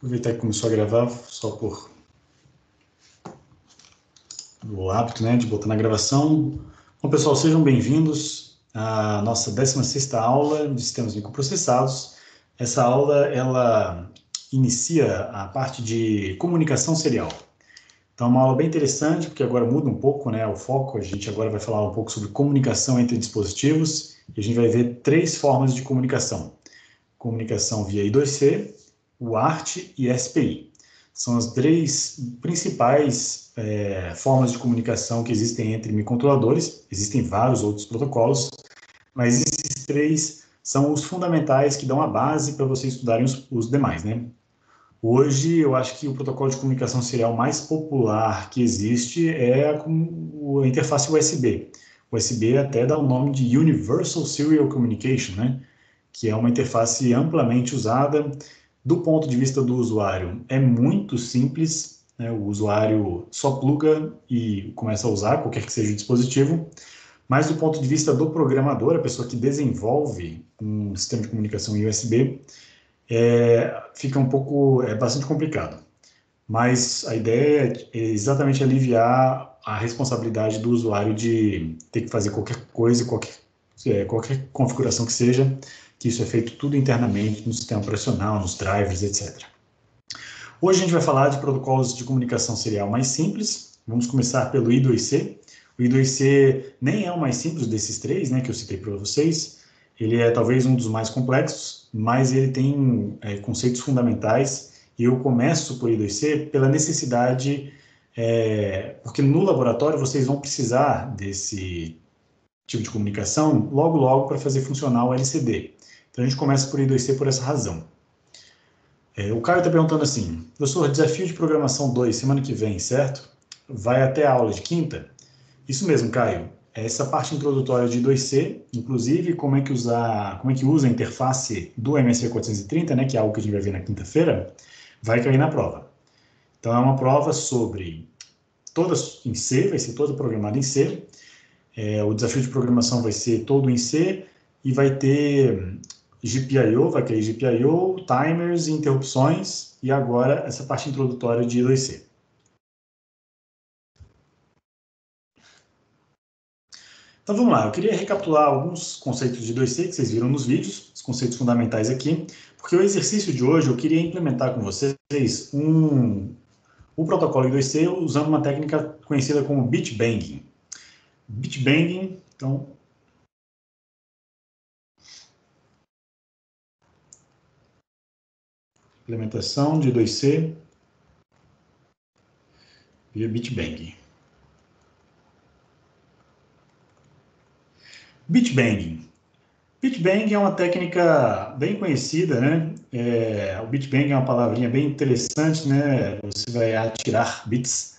Aproveitar que começou a gravar, só por o hábito, né, de botar na gravação. Bom, pessoal, sejam bem-vindos à nossa 16ª aula de sistemas microprocessados. Essa aula, ela inicia a parte de comunicação serial. Então, é uma aula bem interessante, porque agora muda um pouco, né, o foco. A gente agora vai falar um pouco sobre comunicação entre dispositivos, e a gente vai ver 3 formas de comunicação. Comunicação via I2C, UART e SPI. São as 3 principais formas de comunicação que existem entre microcontroladores. Existem vários outros protocolos, mas esses 3 são os fundamentais que dão a base para vocês estudarem os demais, né? Hoje, eu acho que o protocolo de comunicação serial mais popular que existe é a interface USB. O USB até dá o nome de Universal Serial Communication, né? Que é uma interface amplamente usada. Do ponto de vista do usuário, é muito simples, né? O usuário só pluga e começa a usar, qualquer que seja o dispositivo, mas do ponto de vista do programador, a pessoa que desenvolve um sistema de comunicação USB, fica bastante complicado. Mas a ideia é exatamente aliviar a responsabilidade do usuário de ter que fazer qualquer coisa, qualquer configuração que seja, que isso é feito tudo internamente no sistema operacional, nos drivers, etc. Hoje a gente vai falar de protocolos de comunicação serial mais simples. Vamos começar pelo I2C. O I2C nem é o mais simples desses 3, né, que eu citei para vocês. Ele é talvez um dos mais complexos, mas ele tem conceitos fundamentais. E eu começo por I2C pela necessidade, porque no laboratório vocês vão precisar desse tipo de comunicação logo para fazer funcionar o LCD. Então a gente começa por I2C por essa razão. O Caio está perguntando assim: professor, desafio de programação 2, semana que vem, certo? Vai até a aula de quinta? Isso mesmo, Caio. Essa parte introdutória de I2C, inclusive como é que usa a interface do MSV430, né, que é algo que a gente vai ver na quinta-feira, vai cair na prova. Então é uma prova sobre todas em C, vai ser toda programada em C. O desafio de programação vai ser todo em C e vai ter GPIO, vai cair GPIO, timers e interrupções, e agora essa parte introdutória de I2C. Então vamos lá, eu queria recapitular alguns conceitos de I2C que vocês viram nos vídeos, os conceitos fundamentais aqui, porque o exercício de hoje eu queria implementar com vocês o protocolo I2C usando uma técnica conhecida como bit banging. Bit banging, então, implementação de I2C via bit banging. Bit banging. Bit banging é uma técnica bem conhecida, né? O bit banging é uma palavrinha bem interessante, né? Você vai atirar bits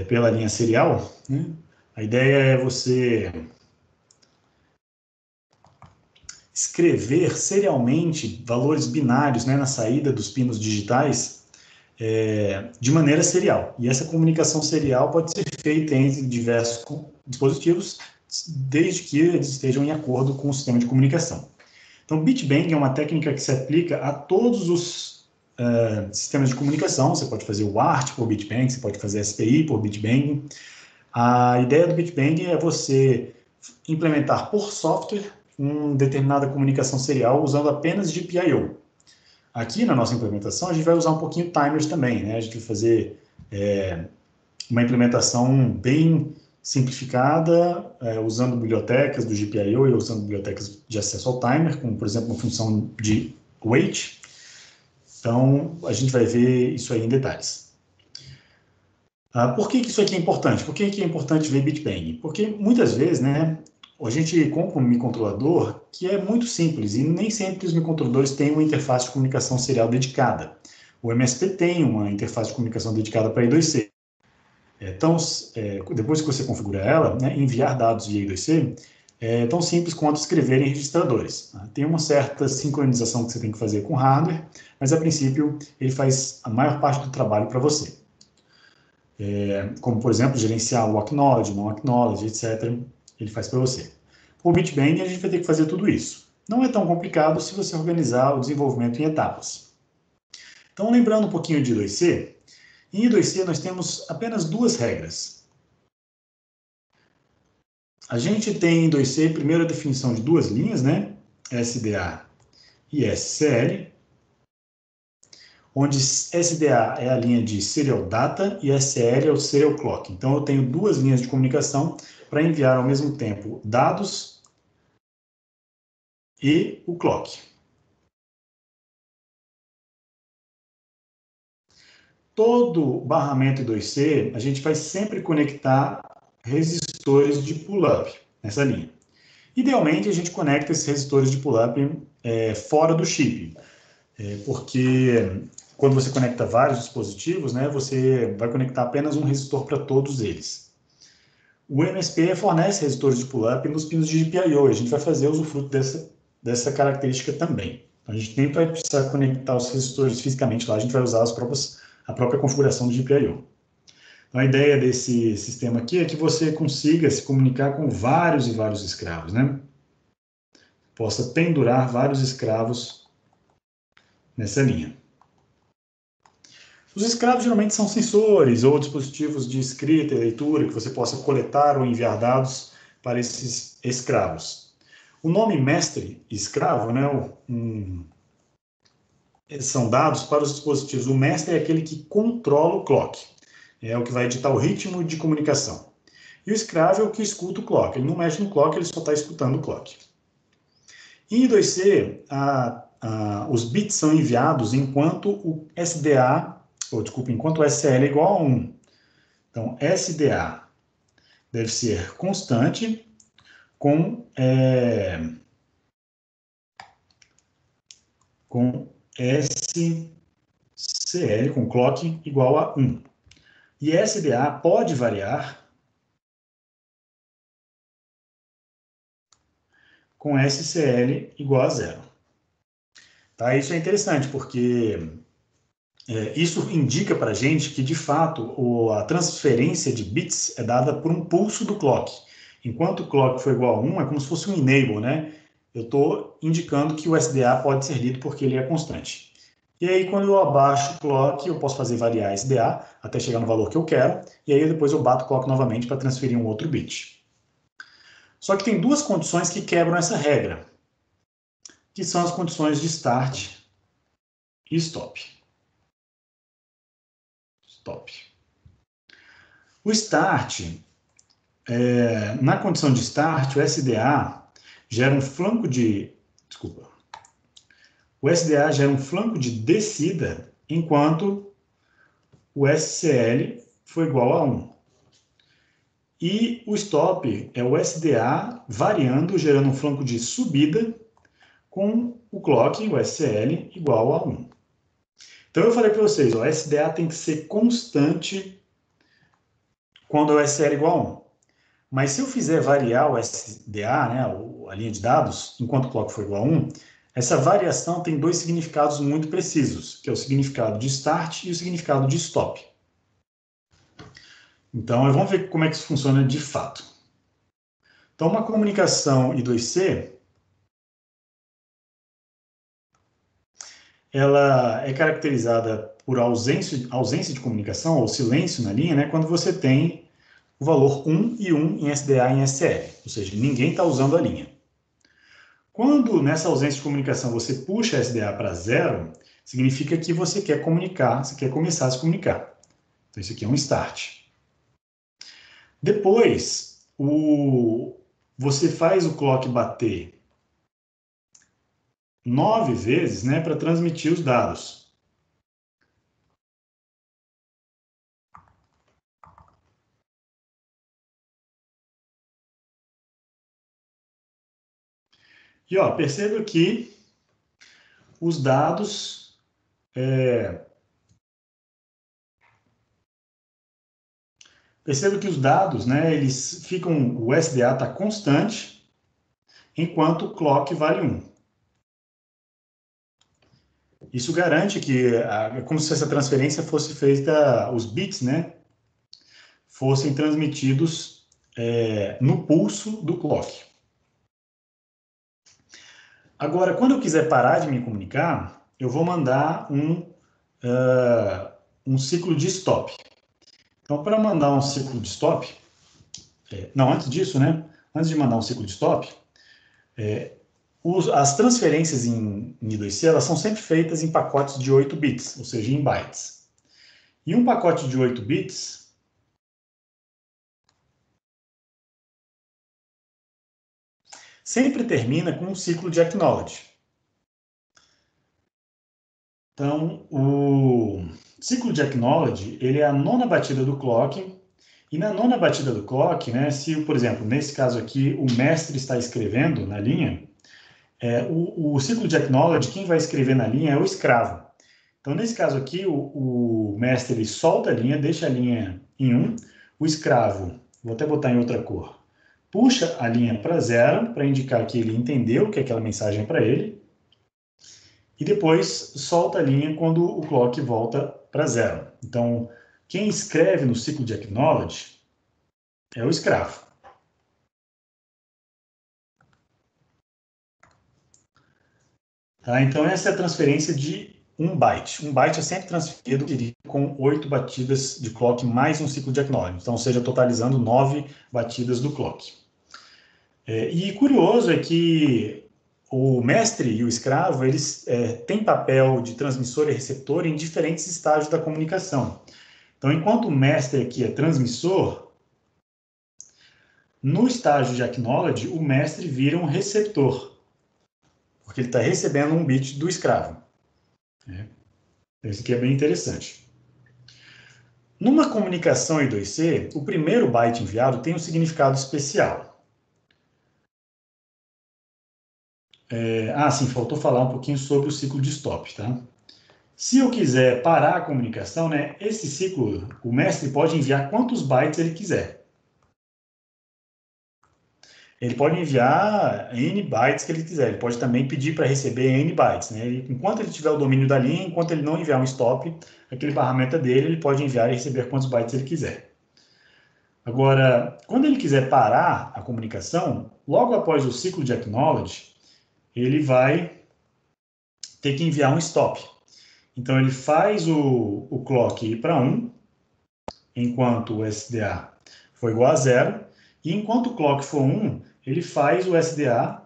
pela linha serial, né? A ideia é você escrever serialmente valores binários, né, na saída dos pinos digitais de maneira serial. E essa comunicação serial pode ser feita entre diversos dispositivos, desde que eles estejam em acordo com o sistema de comunicação. Então, bit banging é uma técnica que se aplica a todos os sistemas de comunicação. Você pode fazer o ART por bit banging, você pode fazer SPI por bit banging. A ideia do bit banging é você implementar por software uma determinada comunicação serial usando apenas GPIO. Aqui na nossa implementação a gente vai usar um pouquinho timers também, né? A gente vai fazer uma implementação bem simplificada, usando bibliotecas do GPIO e usando bibliotecas de acesso ao timer, como por exemplo uma função de wait. Então a gente vai ver isso aí em detalhes. Por que isso aqui é importante? Por que é importante ver bit banging? Porque muitas vezes, né, a gente compra um microcontrolador que é muito simples e nem sempre os microcontroladores têm uma interface de comunicação serial dedicada. O MSP tem uma interface de comunicação dedicada para I2C. Então, depois que você configura ela, né, enviar dados via I2C é tão simples quanto escrever em registradores. Tem uma certa sincronização que você tem que fazer com o hardware, mas a princípio ele faz a maior parte do trabalho para você. Como, por exemplo, gerenciar o acknowledge, não acknowledge, etc. Ele faz para você. Com o bit banging, a gente vai ter que fazer tudo isso. Não é tão complicado se você organizar o desenvolvimento em etapas. Então, lembrando um pouquinho de I2C, em I2C nós temos apenas duas regras. A gente tem em I2C, primeiro, a definição de duas linhas, né? SDA e SCL, onde SDA é a linha de Serial Data e SCL é o Serial Clock. Então, eu tenho duas linhas de comunicação para enviar ao mesmo tempo dados e o clock. Todo barramento I2C, a gente vai sempre conectar resistores de pull-up nessa linha. Idealmente, a gente conecta esses resistores de pull-up fora do chip, porque quando você conecta vários dispositivos, né, você vai conectar apenas um resistor para todos eles. O MSP fornece resistores de pull-up nos pinos de GPIO, e a gente vai fazer usufruto dessa característica também. A gente nem vai precisar conectar os resistores fisicamente lá, a gente vai usar a própria configuração do GPIO. Então, a ideia desse sistema aqui é que você consiga se comunicar com vários e vários escravos, né? Possa pendurar vários escravos nessa linha. Os escravos geralmente são sensores ou dispositivos de escrita e leitura que você possa coletar ou enviar dados para esses escravos. O nome mestre e escravo, né, são dados para os dispositivos. O mestre é aquele que controla o clock, é o que vai ditar o ritmo de comunicação. E o escravo é o que escuta o clock. Ele não mexe no clock, ele só está escutando o clock. Em I2C, os bits são enviados enquanto o enquanto o SL é igual a 1. Então, SDA deve ser constante com SCL, com clock, igual a 1. E SDA pode variar com SCL igual a 0. Tá? Isso é interessante, porque isso indica para a gente que, de fato, a transferência de bits é dada por um pulso do clock. Enquanto o clock for igual a 1, é como se fosse um enable, né? Eu estou indicando que o SDA pode ser lido porque ele é constante. E aí, quando eu abaixo o clock, eu posso fazer variar SDA até chegar no valor que eu quero, e aí depois eu bato o clock novamente para transferir um outro bit. Só que tem duas condições que quebram essa regra, que são as condições de start e stop. O start, na condição de start, o SDA gera um flanco de... O SDA gera um flanco de descida, enquanto o SCL for igual a 1. E o stop é o SDA variando, gerando um flanco de subida, com o clock, o SCL, igual a 1. Então, eu falei para vocês, o SDA tem que ser constante quando o SCL é igual a 1. Mas se eu fizer variar o SDA, né, a linha de dados, enquanto o clock for igual a 1, essa variação tem dois significados muito precisos, que é o significado de start e o significado de stop. Então, vamos ver como é que isso funciona de fato. Então, uma comunicação I2C, ela é caracterizada por ausência de comunicação, ou silêncio na linha, né, quando você tem o valor 1 e 1 em SDA e em SCL, ou seja, ninguém está usando a linha. Quando, nessa ausência de comunicação, você puxa a SDA para 0, significa que você quer comunicar, você quer começar a se comunicar. Então, isso aqui é um start. Depois, você faz o clock bater 9 vezes, né, para transmitir os dados. E ó, perceba que os dados né, eles ficam, o SDA está constante, enquanto o clock vale 1. Isso garante que, como se essa transferência fosse feita, os bits, né, fossem transmitidos no pulso do clock. Agora, quando eu quiser parar de me comunicar, eu vou mandar um um ciclo de stop. Então, para mandar um ciclo de stop, não, antes disso, né? Antes de mandar um ciclo de stop, as transferências em I2C, elas são sempre feitas em pacotes de 8 bits, ou seja, em bytes. E um pacote de 8 bits sempre termina com um ciclo de acknowledge. Então, o ciclo de acknowledge, ele é a nona batida do clock, e na nona batida do clock, né, se, por exemplo, nesse caso aqui, o mestre está escrevendo na linha, o ciclo de acknowledge, quem vai escrever na linha é o escravo. Então, nesse caso aqui, o mestre ele solta a linha, deixa a linha em 1, o escravo, vou até botar em outra cor, puxa a linha para 0, para indicar que ele entendeu que aquela mensagem é para ele, e depois solta a linha quando o clock volta para 0. Então, quem escreve no ciclo de acknowledge é o escravo. Tá? Então, essa é a transferência de 1 byte. 1 byte é sempre transferido com 8 batidas de clock mais um ciclo de acknowledge. Então, seja totalizando 9 batidas do clock. E curioso é que o mestre e o escravo, eles têm papel de transmissor e receptor em diferentes estágios da comunicação. Então, enquanto o mestre aqui é transmissor, no estágio de acknowledge, o mestre vira um receptor, porque ele está recebendo um bit do escravo. Isso aqui é bem interessante. Numa comunicação I2C, o primeiro byte enviado tem um significado especial. Sim, faltou falar um pouquinho sobre o ciclo de stop, tá? Se eu quiser parar a comunicação, né, esse ciclo, o mestre pode enviar quantos bytes ele quiser. Ele pode enviar N bytes que ele quiser. Ele pode também pedir para receber N bytes, né? Enquanto ele tiver o domínio da linha, enquanto ele não enviar um stop, aquele barramento é dele, ele pode enviar e receber quantos bytes ele quiser. Agora, quando ele quiser parar a comunicação, logo após o ciclo de acknowledge, ele vai ter que enviar um stop. Então, ele faz o clock ir para 1, enquanto o SDA for igual a 0, e enquanto o clock for 1, ele faz o SDA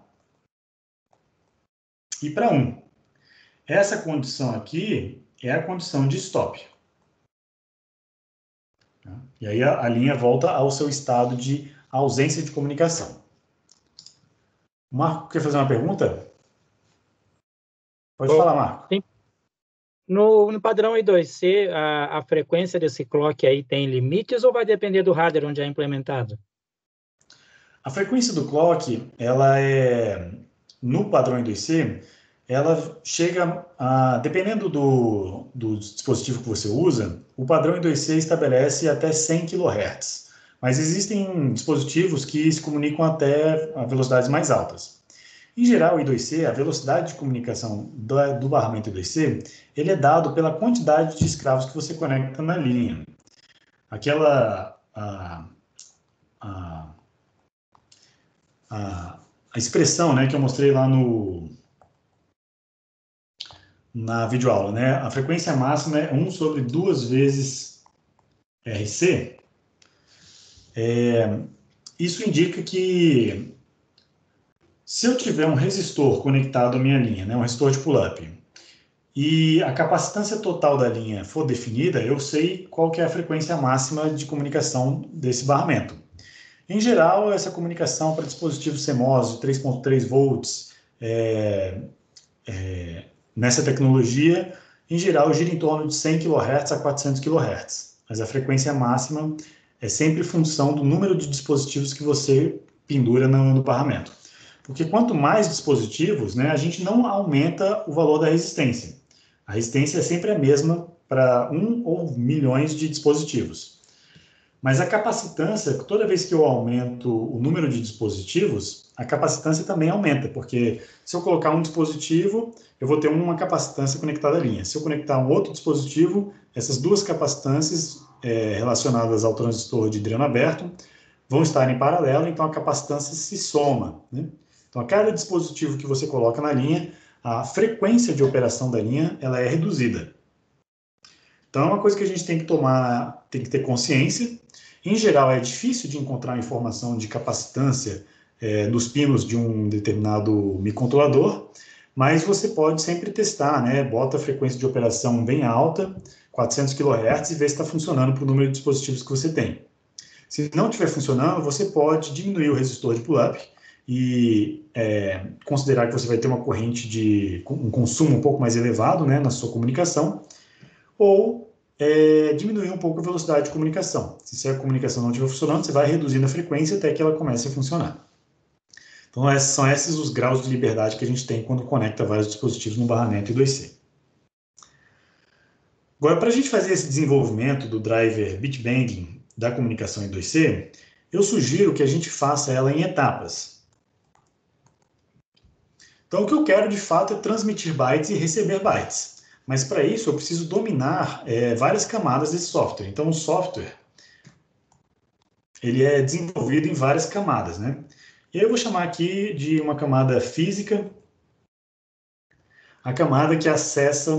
ir para 1. Essa condição aqui é a condição de stop. E aí a linha volta ao seu estado de ausência de comunicação. Marco, quer fazer uma pergunta? Pode falar, Marco. Sim. No padrão I2C, a frequência desse clock aí tem limites ou vai depender do hardware onde é implementado? A frequência do clock, ela no padrão I2C, ela chega a, dependendo do dispositivo que você usa, o padrão I2C estabelece até 100 kHz. Mas existem dispositivos que se comunicam até a velocidades mais altas. Em geral, o I2C, a velocidade de comunicação do barramento I2C, ele é dado pela quantidade de escravos que você conecta na linha. Aquela a expressão, né, que eu mostrei lá na videoaula, né? A frequência máxima é 1 sobre 2 vezes RC. Isso indica que se eu tiver um resistor conectado à minha linha, né, um resistor de pull-up, e a capacitância total da linha for definida, eu sei qual que é a frequência máxima de comunicação desse barramento. Em geral, essa comunicação para dispositivos CMOS de 3.3 volts, nessa tecnologia, em geral, gira em torno de 100 kHz a 400 kHz. Mas a frequência máxima é sempre função do número de dispositivos que você pendura no barramento. Porque quanto mais dispositivos, né, a gente não aumenta o valor da resistência. A resistência é sempre a mesma para 1 ou milhões de dispositivos. Mas a capacitância, toda vez que eu aumento o número de dispositivos, a capacitância também aumenta, porque se eu colocar um dispositivo, eu vou ter uma capacitância conectada à linha. Se eu conectar um outro dispositivo, essas duas capacitâncias relacionadas ao transistor de dreno aberto vão estar em paralelo, então a capacitância se soma, né? Então, a cada dispositivo que você coloca na linha, a frequência de operação da linha ela é reduzida. Então, é uma coisa que a gente tem que ter consciência. Em geral, é difícil de encontrar informação de capacitância nos pinos de um determinado microcontrolador, mas você pode sempre testar, né? Bota a frequência de operação bem alta, 400 kHz, e vê se está funcionando para o número de dispositivos que você tem. Se não estiver funcionando, você pode diminuir o resistor de pull-up e considerar que você vai ter uma corrente de um consumo um pouco mais elevado, né, na sua comunicação, ou diminuir um pouco a velocidade de comunicação. Se a comunicação não estiver funcionando, você vai reduzindo a frequência até que ela comece a funcionar. Então, são esses os graus de liberdade que a gente tem quando conecta vários dispositivos no barramento I2C. Agora, para a gente fazer esse desenvolvimento do driver bitbanding da comunicação I2C, eu sugiro que a gente faça ela em etapas. Então, o que eu quero, de fato, é transmitir bytes e receber bytes. Mas, para isso, eu preciso dominar várias camadas desse software. Então, o software ele é desenvolvido em várias camadas, né? E eu vou chamar aqui de uma camada física, a camada que acessa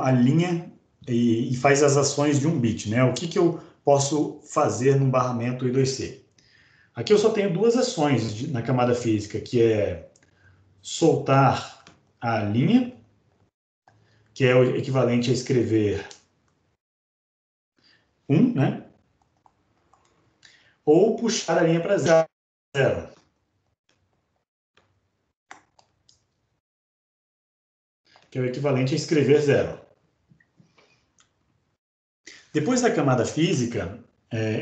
a linha e faz as ações de um bit, né? O que eu posso fazer no barramento I2C? Aqui eu só tenho duas ações na camada física, que é soltar a linha, que é o equivalente a escrever 1, né? Ou puxar a linha para 0. Que é o equivalente a escrever 0. Depois da camada física,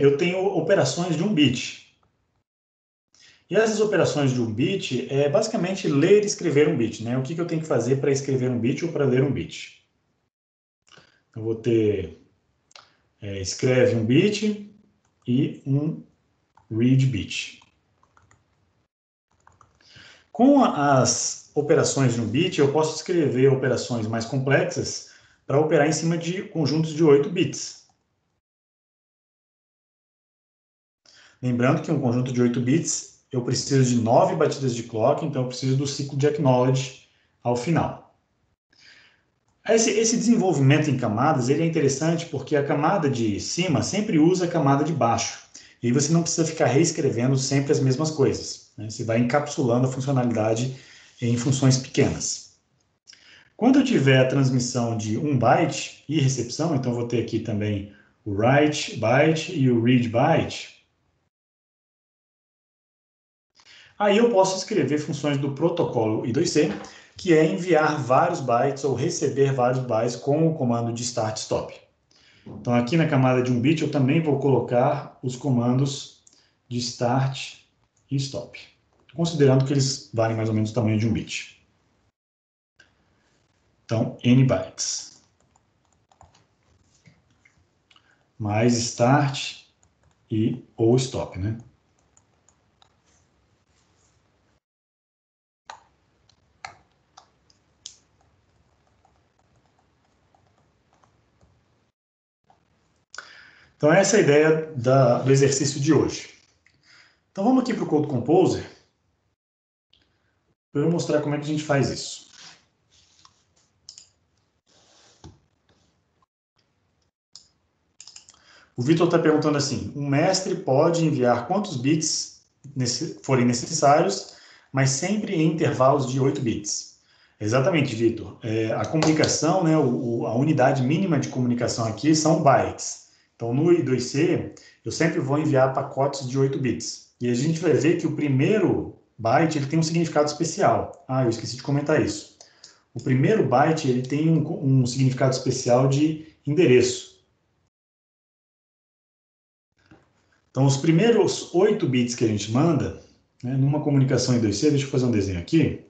eu tenho operações de um bit. E essas operações de um bit é basicamente ler e escrever um bit, né? O que eu tenho que fazer para escrever um bit ou para ler um bit? Eu vou ter escreve um bit e um read bit. Com as operações de um bit, eu posso escrever operações mais complexas para operar em cima de conjuntos de 8 bits. Lembrando que um conjunto de 8 bits, eu preciso de 9 batidas de clock, então eu preciso do ciclo de acknowledge ao final. Esse desenvolvimento em camadas ele é interessante porque a camada de cima sempre usa a camada de baixo. E aí você não precisa ficar reescrevendo sempre as mesmas coisas, né? Você vai encapsulando a funcionalidade em funções pequenas. Quando eu tiver a transmissão de 1 byte e recepção, então eu vou ter aqui também o write byte e o read byte. Aí eu posso escrever funções do protocolo I2C, que é enviar vários bytes ou receber vários bytes com o comando de start stop. Então aqui na camada de um bit eu também vou colocar os comandos de start e stop, considerando que eles valem mais ou menos o tamanho de um bit. Então, n bytes. Mais start ou stop, né? Então, essa é a ideia do exercício de hoje. Então, vamos aqui para o Code Composer para eu mostrar como é que a gente faz isso. O Vitor está perguntando assim, um mestre pode enviar quantos bits forem necessários, mas sempre em intervalos de 8 bits. Exatamente, Vitor. A comunicação, né, a unidade mínima de comunicação aqui são bytes. Então, no I2C, eu sempre vou enviar pacotes de 8 bits. E a gente vai ver que o primeiro byte ele tem um significado especial. Ah, eu esqueci de comentar isso. O primeiro byte ele tem um significado especial de endereço. Então, os primeiros 8 bits que a gente manda, né, numa comunicação I2C, deixa eu fazer um desenho aqui.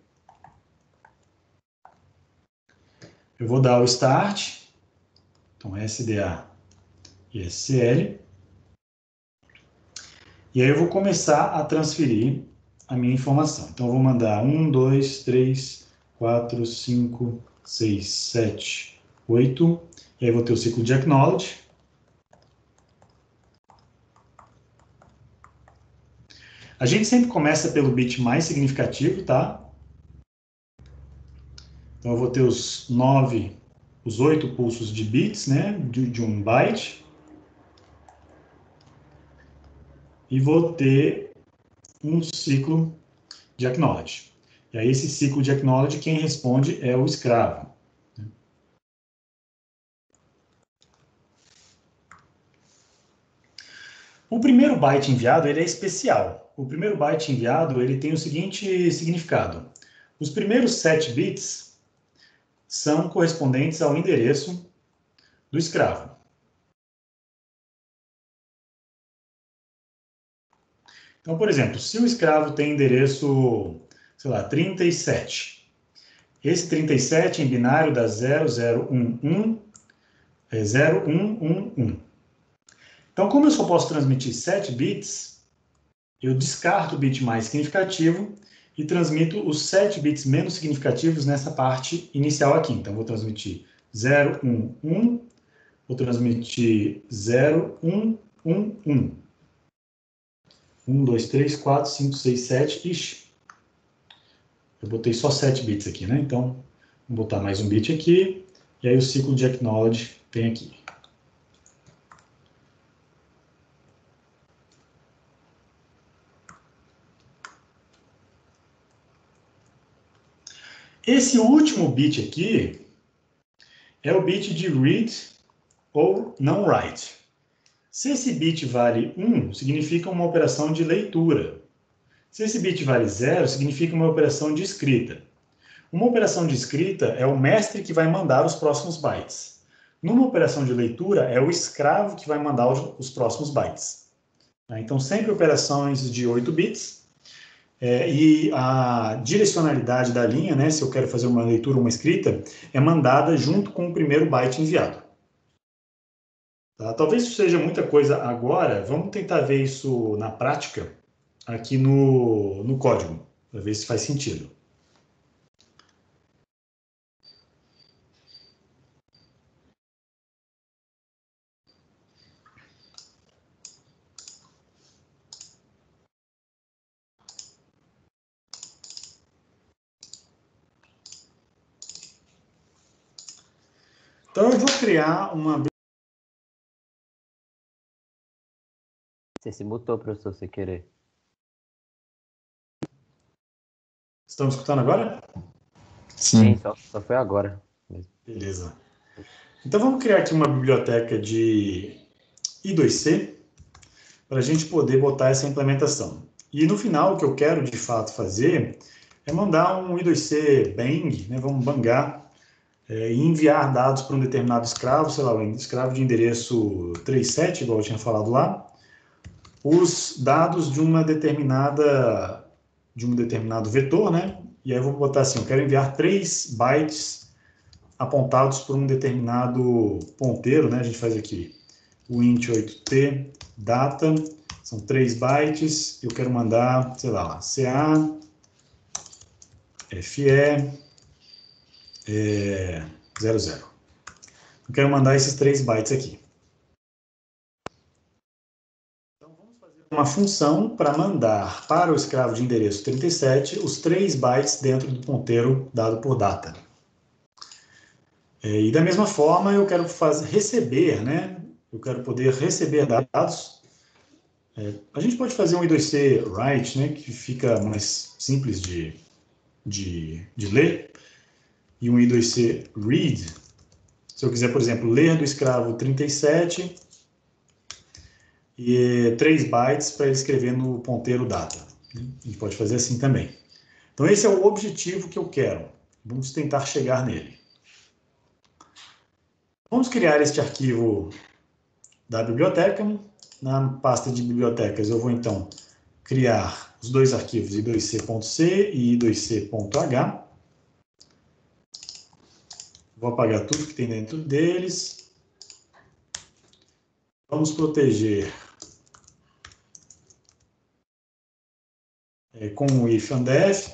Eu vou dar o start, então SDA e SCL. E aí eu vou começar a transferir a minha informação. Então, eu vou mandar 1, 2, 3, 4, 5, 6, 7, 8. E aí eu vou ter o ciclo de acknowledge. A gente sempre começa pelo bit mais significativo, tá? Então, eu vou ter os 9 os 8 pulsos de bits, né, de um byte, e vou ter um ciclo de acknowledge. E aí esse ciclo de acknowledge, quem responde é o escravo. O primeiro byte enviado ele é especial. O primeiro byte enviado ele tem o seguinte significado. Os primeiros 7 bits são correspondentes ao endereço do escravo. Então, por exemplo, se o escravo tem endereço, sei lá, 37, esse 37 em binário dá 0011 é 0111. Então, como eu só posso transmitir 7 bits, eu descarto o bit mais significativo e transmito os 7 bits menos significativos nessa parte inicial aqui. Então, vou transmitir 011, vou transmitir 0111. 1, 2, 3, 4, 5, 6, 7. Ixi, eu botei só 7 bits aqui, né? Então, vou botar mais um bit aqui, e aí o ciclo de acknowledge vem aqui. Esse último bit aqui é o bit de read ou não write. Se esse bit vale 1, significa uma operação de leitura. Se esse bit vale 0, significa uma operação de escrita. Uma operação de escrita é o mestre que vai mandar os próximos bytes. Numa operação de leitura, é o escravo que vai mandar os próximos bytes. Então, sempre operações de 8 bits. E a direcionalidade da linha, né, se eu quero fazer uma leitura ou uma escrita, é mandada junto com o primeiro byte enviado. Tá? Talvez isso seja muita coisa agora, vamos tentar ver isso na prática, aqui no código, para ver se faz sentido. Então, eu vou criar uma... Você se mutou, professor, sem querer. Estão me escutando agora? Sim, só foi agora mesmo. Beleza. Então, vamos criar aqui uma biblioteca de I2C para a gente poder botar essa implementação. E no final, o que eu quero de fato fazer é mandar um I2C bang, né, vamos bangar, e enviar dados para um determinado escravo, sei lá, um escravo de endereço 37, igual eu tinha falado lá, os dados de um determinado vetor, né? E aí eu vou botar assim, eu quero enviar 3 bytes apontados por um determinado ponteiro, né? A gente faz aqui o int 8t data, são 3 bytes, eu quero mandar, sei lá, ca, fe, 00. Eu quero mandar esses 3 bytes aqui. Então, vamos fazer uma função para mandar para o escravo de endereço 37 os 3 bytes dentro do ponteiro dado por data. E da mesma forma, eu quero receber, né? Eu quero poder receber dados. A gente pode fazer um I2C write, né? Que fica mais simples de ler. E um I2C read. Se eu quiser, por exemplo, ler do escravo 37 e 3 bytes para ele escrever no ponteiro data. A gente pode fazer assim também. Então, esse é o objetivo que eu quero. Vamos tentar chegar nele. Vamos criar este arquivo da biblioteca. Na pasta de bibliotecas, eu vou, então, criar os 2 arquivos i2c.c e i2c.h. Vou apagar tudo que tem dentro deles. Vamos proteger com o if and def.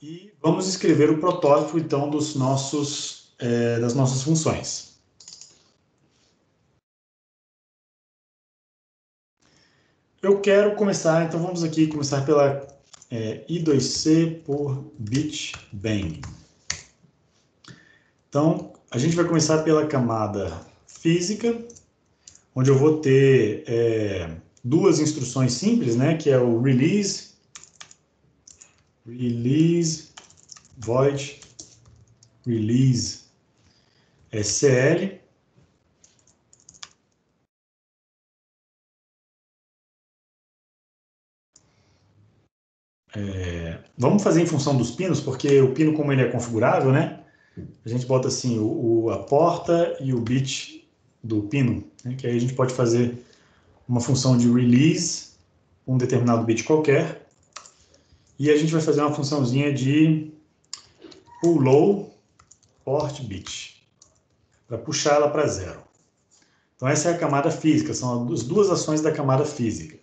E vamos escrever o protótipo, então, das nossas funções. eu quero começar, então vamos aqui começar pela I2C por bit bang. Então, a gente vai começar pela camada física, onde eu vou ter duas instruções simples, né, que é o release void release CL. Vamos fazer em função dos pinos, porque o pino, como ele é configurável, né, a gente bota assim a porta e o bit do pino, né, que aí a gente pode fazer uma função de release, um determinado bit qualquer, e a gente vai fazer uma funçãozinha de pull low port bit, para puxar ela para 0. Então essa é a camada física, são as duas ações da camada física.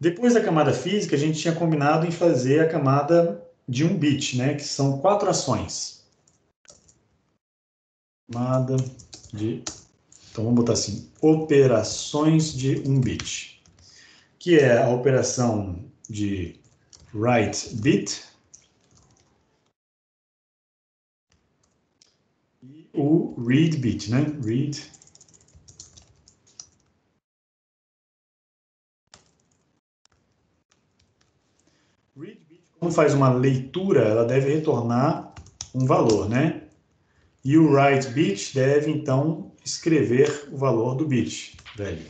Depois da camada física, a gente tinha combinado em fazer a camada de 1 bit, né, que são 4 ações. Camada de... Então vamos botar assim, operações de 1 bit, que é a operação de write bit e o read bit, né? Read bit, quando faz uma leitura, ela deve retornar um valor, né? E o write bit deve, então, escrever o valor do bit, velho.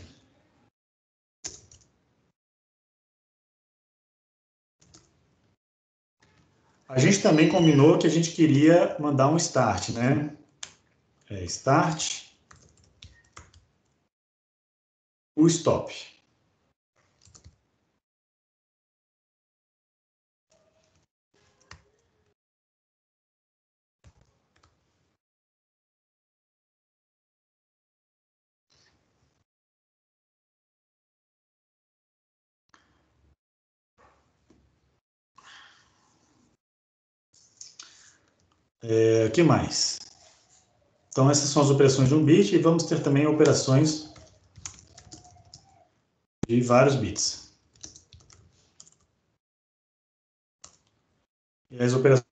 A gente também combinou que a gente queria mandar um start, né? Start, o stop. O que mais? Então, essas são as operações de 1 bit, e vamos ter também operações de vários bits. E as operações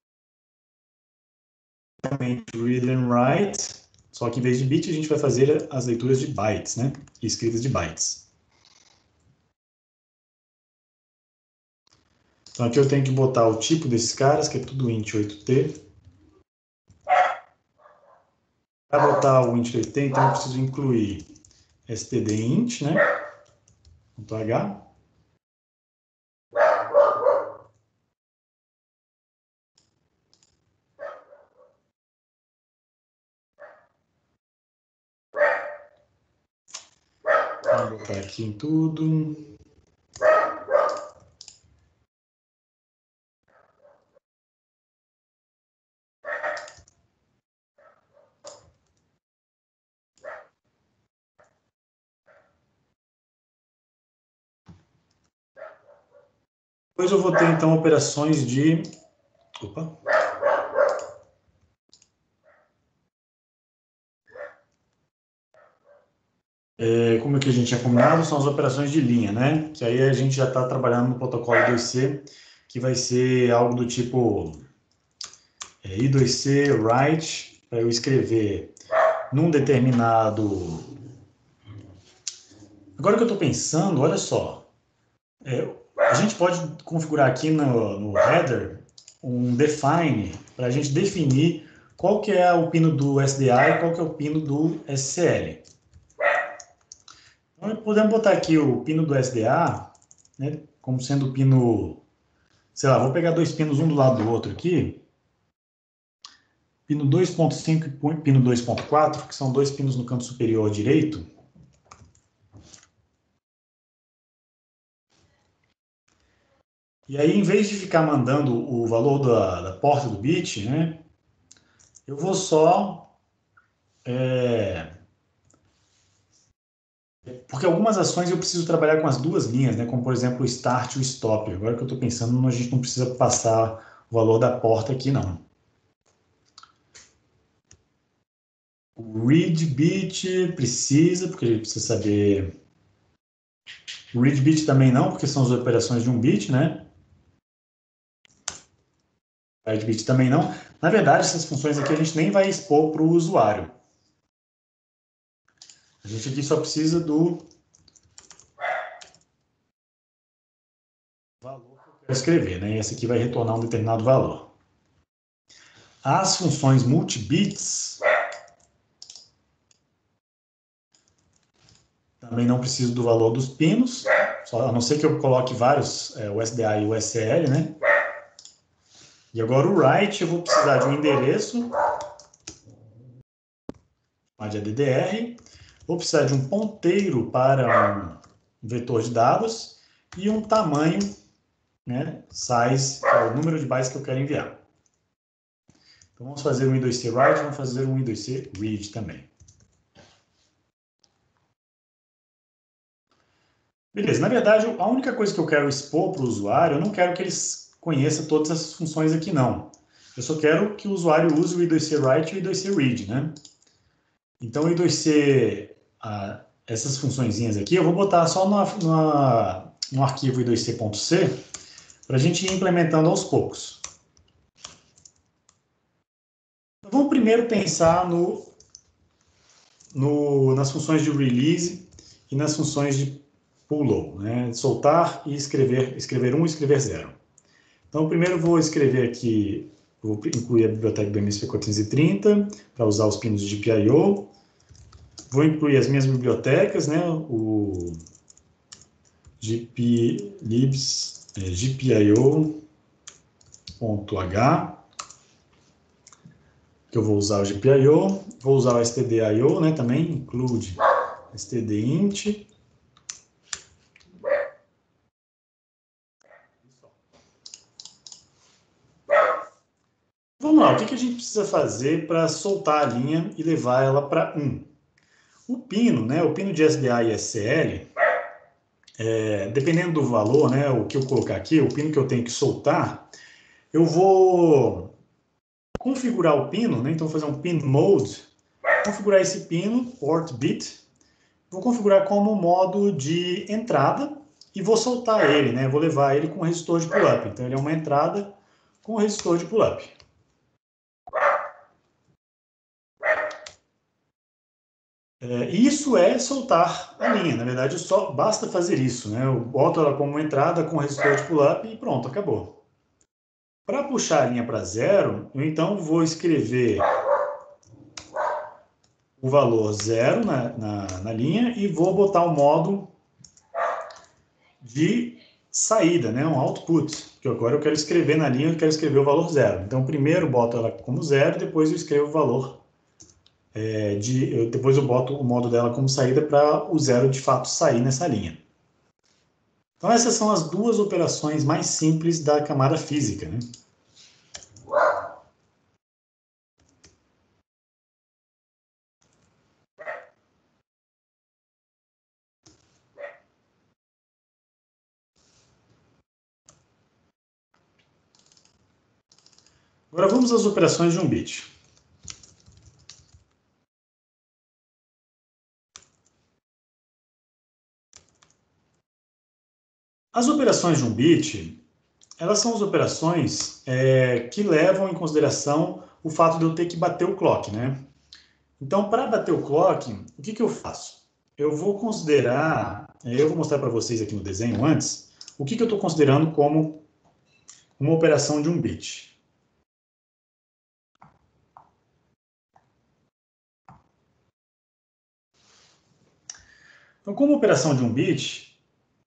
read and write, só que em vez de bit, a gente vai fazer as leituras de bytes, né? Escritas de bytes. Então, aqui eu tenho que botar o tipo desses caras, que é tudo int 8t. Para botar o int 8t, então eu preciso incluir stdint, né? .h. Vou botar aqui em tudo. Depois eu vou ter, então, operações de... Opa! Como é que a gente tinha combinado? São as operações de linha, né? Que aí a gente já está trabalhando no protocolo I2C, que vai ser algo do tipo I2C write, para eu escrever num determinado... Agora que eu estou pensando, olha só, a gente pode configurar aqui no header um define, para a gente definir qual que é o pino do SDA e qual que é o pino do SCL. Então, podemos botar aqui o pino do SDA, né, como sendo o pino, sei lá, vou pegar dois pinos um do lado do outro aqui, pino 2.5 e pino 2.4, que são dois pinos no canto superior direito. E aí, em vez de ficar mandando o valor da porta do bit, né, eu vou só... Porque algumas ações eu preciso trabalhar com as duas linhas, né? Como, por exemplo, o start e o stop. Agora que eu estou pensando, a gente não precisa passar o valor da porta aqui, não. O read bit precisa, porque a gente precisa saber Read bit também não, porque são as operações de um bit, né? Write bit também não. Na verdade, essas funções aqui a gente nem vai expor para o usuário. A gente aqui só precisa do valor que eu quero escrever, né? E esse aqui vai retornar um determinado valor. As funções multibits também não preciso do valor dos pinos, só, a não ser que eu coloque vários, o SDA e o SL, né? E agora o write eu vou precisar de um endereço, de ADDR, vou precisar de um ponteiro para um vetor de dados e um tamanho, né, size, que é o número de bytes que eu quero enviar. Então vamos fazer um I2C write, vamos fazer um I2C read também. Beleza, na verdade, a única coisa que eu quero expor para o usuário, eu não quero que eles conheçam todas essas funções aqui, não. Eu só quero que o usuário use o I2C write e o I2C read, né? Então, o I2C, essas funçõezinhas aqui, eu vou botar só no arquivo I2C.c para a gente ir implementando aos poucos. Vamos primeiro pensar nas funções de release e nas funções de pull, né? Soltar e escrever 1 e escrever 0. Então, primeiro eu vou escrever aqui, vou incluir a biblioteca do MSP430 para usar os pinos de GPIO. Vou incluir as minhas bibliotecas, né? O gplibs gpio.h, que eu vou usar o GPIO. Vou usar o stdio, né? Também include stdint. Vamos lá, o que a gente precisa fazer para soltar a linha e levar ela para 1? O pino, né, o pino de SDA e SL, dependendo do valor, né, o que eu colocar aqui, o pino que eu tenho que soltar, eu vou configurar o pino, né, então vou fazer um pin mode, configurar esse pino, port bit, vou configurar como modo de entrada e vou soltar ele, né, vou levar ele com o resistor de pull-up. Então ele é uma entrada com o resistor de pull-up. Isso é soltar a linha, na verdade só basta fazer isso, né? Eu boto ela como entrada com resistor de pull-up e pronto, acabou. Para puxar a linha para 0, eu então vou escrever o valor 0 na linha e vou botar o modo de saída, né? Um output, que agora eu quero escrever na linha, eu quero escrever o valor 0. Então primeiro eu boto ela como 0 e depois eu escrevo o valor depois eu boto o modo dela como saída para o 0 de fato sair nessa linha. Então essas são as duas operações mais simples da camada física, né? Agora vamos às operações de um bit. As operações de um bit, elas são as operações que levam em consideração o fato de eu ter que bater o clock, né? Então, para bater o clock, o que eu faço? Eu vou considerar, eu vou mostrar para vocês aqui no desenho antes, o que eu estou considerando como uma operação de um bit. Então, como operação de um bit...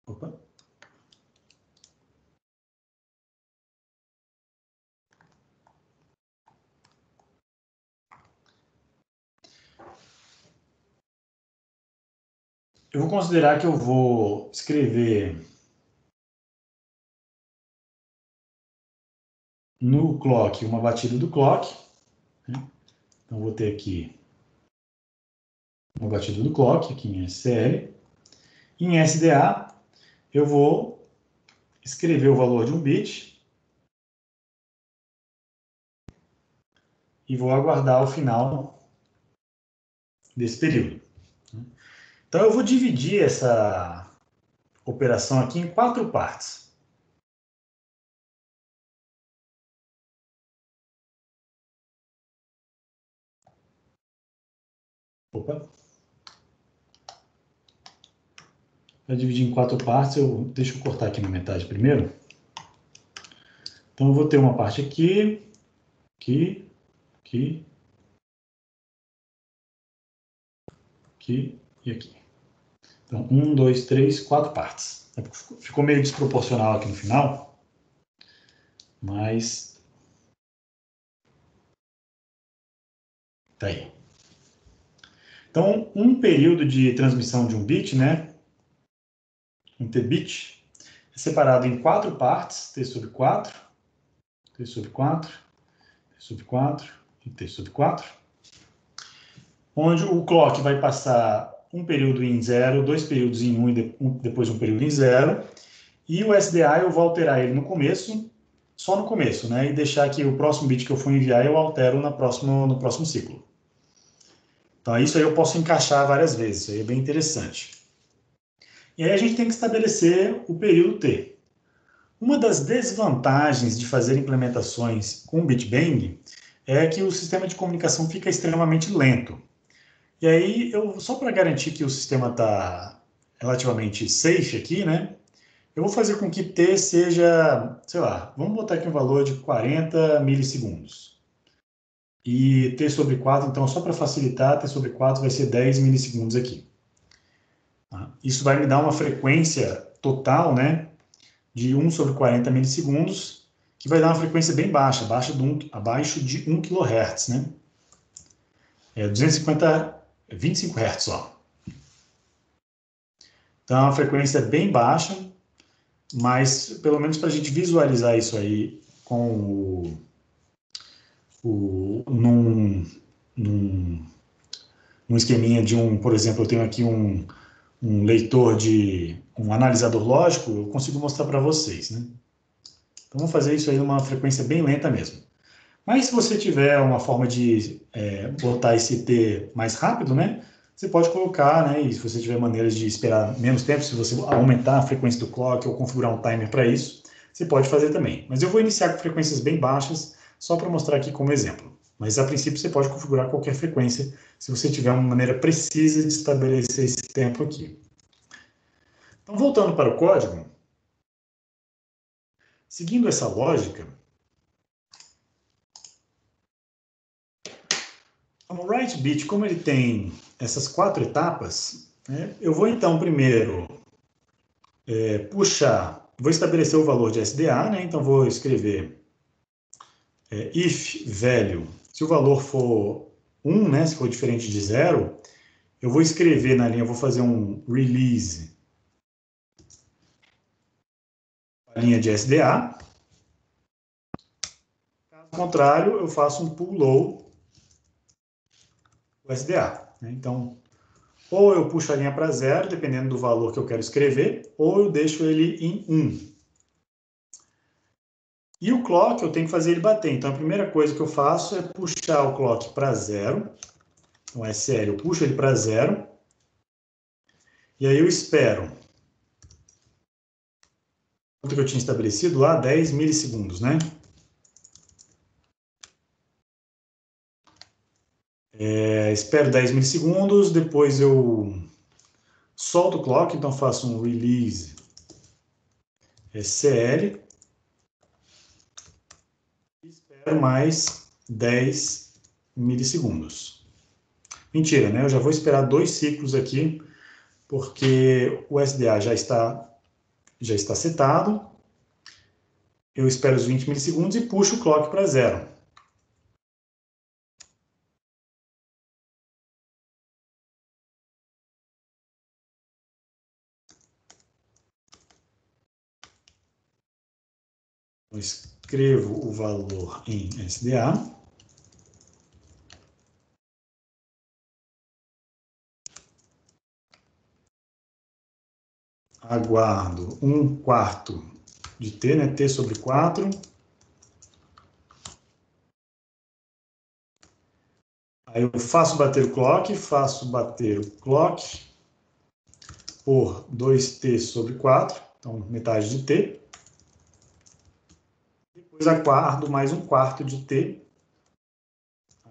Opa. Eu vou considerar que eu vou escrever no clock uma batida do clock. Né? Então, vou ter aqui uma batida do clock, aqui em SL. Em SDA, eu vou escrever o valor de um bit e vou aguardar o final desse período. Então, eu vou dividir essa operação aqui em 4 partes. Opa. Para dividir em 4 partes, deixa eu cortar aqui na metade primeiro. Então, eu vou ter uma parte aqui, aqui, aqui, aqui e aqui. Então, 1, 2, 3, 4 partes. Ficou meio desproporcional aqui no final, mas tá aí. Então, um período de transmissão de um bit, né? Um T-bit, é separado em 4 partes, T sobre 4, T sobre 4, T sobre 4 e T sobre 4, onde o clock vai passar um período em 0, 2 períodos em 1 e depois um período em 0, e o SDA eu vou alterar ele no começo, só no começo, né? E deixar que o próximo bit que eu for enviar eu altero no próximo ciclo. Então, isso aí eu posso encaixar várias vezes, isso aí é bem interessante. E aí a gente tem que estabelecer o período T. Uma das desvantagens de fazer implementações com bitbang é que o sistema de comunicação fica extremamente lento. E aí, só para garantir que o sistema está relativamente safe aqui, né? Eu vou fazer com que T seja, sei lá, vamos botar aqui um valor de 40 milissegundos. E T sobre 4, então, só para facilitar, T sobre 4 vai ser 10 milissegundos aqui. Isso vai me dar uma frequência total, né, de 1 sobre 40 milissegundos, que vai dar uma frequência bem baixa, abaixo de 1 kHz, né? 25 Hz só. Então, é uma frequência bem baixa, mas pelo menos para a gente visualizar isso aí com num esqueminha de por exemplo, eu tenho aqui um leitor um analisador lógico, eu consigo mostrar para vocês, né? Então, vamos fazer isso aí numa frequência bem lenta mesmo. Mas se você tiver uma forma de botar esse T mais rápido, né? Você pode colocar, né? E se você tiver maneiras de esperar menos tempo, se você aumentar a frequência do clock ou configurar um timer para isso, você pode fazer também. Mas eu vou iniciar com frequências bem baixas, só para mostrar aqui como exemplo. Mas, a princípio, você pode configurar qualquer frequência, se você tiver uma maneira precisa de estabelecer esse tempo aqui. Então, voltando para o código, seguindo essa lógica, o write bit, como ele tem essas 4 etapas, né, eu vou então primeiro vou estabelecer o valor de SDA, né, então vou escrever if value, se o valor for 1, né, se for diferente de 0, eu vou escrever na linha, vou fazer um release a linha de SDA, caso contrário, eu faço um pull low o SDA, né, então ou eu puxo a linha para 0, dependendo do valor que eu quero escrever, ou eu deixo ele em 1. E o clock, eu tenho que fazer ele bater. Então, a primeira coisa que eu faço é puxar o clock para 0. Então, SL, eu puxo ele para 0. E aí eu espero. Quanto que eu tinha estabelecido lá? 10 milissegundos, né? Espero 10 milissegundos, depois eu solto o clock, então faço um release SL. E espero mais 10 milissegundos. Mentira, né? Eu já vou esperar 2 ciclos aqui, porque o SDA já está setado. Eu espero os 20 milissegundos e puxo o clock para 0. Eu escrevo o valor em SDA. Aguardo 1/4 de T, né? T sobre 4. Aí eu faço bater o clock, por 2t sobre 4, então metade de t. Depois aguardo mais 1/4 de t,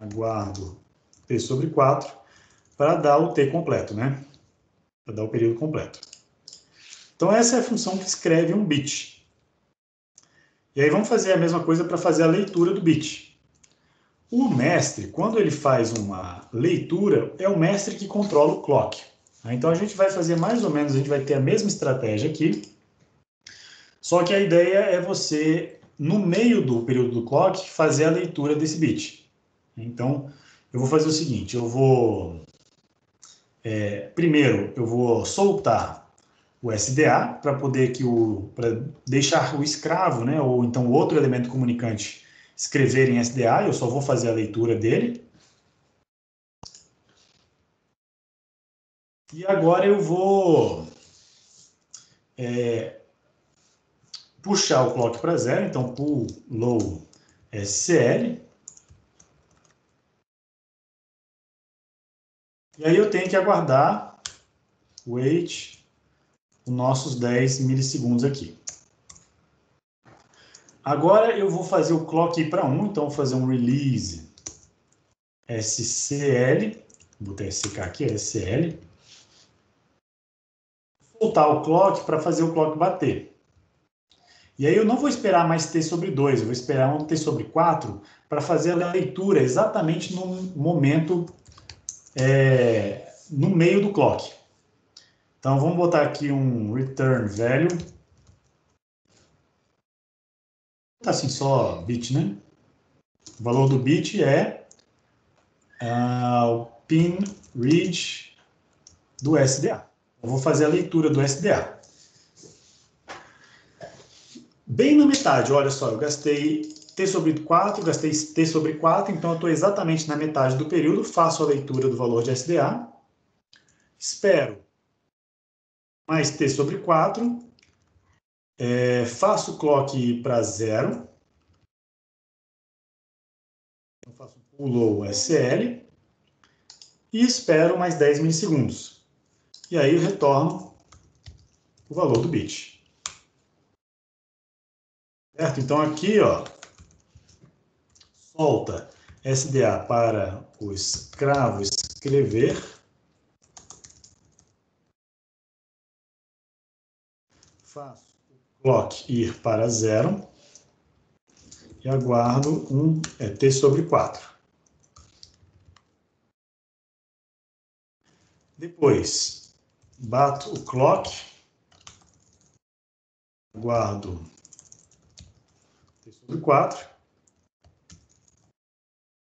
aguardo t sobre 4, para dar o t completo, né? Para dar o período completo. Então essa é a função que escreve um bit. E aí vamos fazer a mesma coisa para fazer a leitura do bit. O mestre, quando ele faz uma leitura, é o mestre que controla o clock. Então a gente vai fazer mais ou menos, a gente vai ter a mesma estratégia aqui, só que a ideia é você, no meio do período do clock, fazer a leitura desse bit. Então eu vou fazer o seguinte, eu vou... primeiro eu vou soltar o SDA para poder para deixar o escravo, né, ou então o outro elemento comunicante escrever em SDA, eu só vou fazer a leitura dele. E agora eu vou puxar o clock para 0, então pull low SCL. E aí eu tenho que aguardar wait os nossos 10 milissegundos aqui. Agora eu vou fazer o clock ir para 1, então vou fazer um release SCL, vou botar SCK aqui, SCL. Voltar o clock para fazer o clock bater. E aí eu não vou esperar mais t sobre 2, eu vou esperar um t sobre 4 para fazer a leitura exatamente no momento, no meio do clock. Então vamos botar aqui um return value. Tá assim, só bit, né? O valor do bit é o pin read do SDA. Eu vou fazer a leitura do SDA. Bem na metade, olha só, eu gastei t sobre 4, gastei t sobre 4, então eu estou exatamente na metade do período, faço a leitura do valor de SDA, espero mais t sobre 4, faço o clock para 0, então faço pull low SL, e espero mais 10 milissegundos. E aí eu retorno o valor do bit. Certo? Então aqui, ó, solta SDA para o escravo escrever. Faço o clock ir para 0 e aguardo um t sobre 4. Depois, bato o clock, aguardo t sobre 4,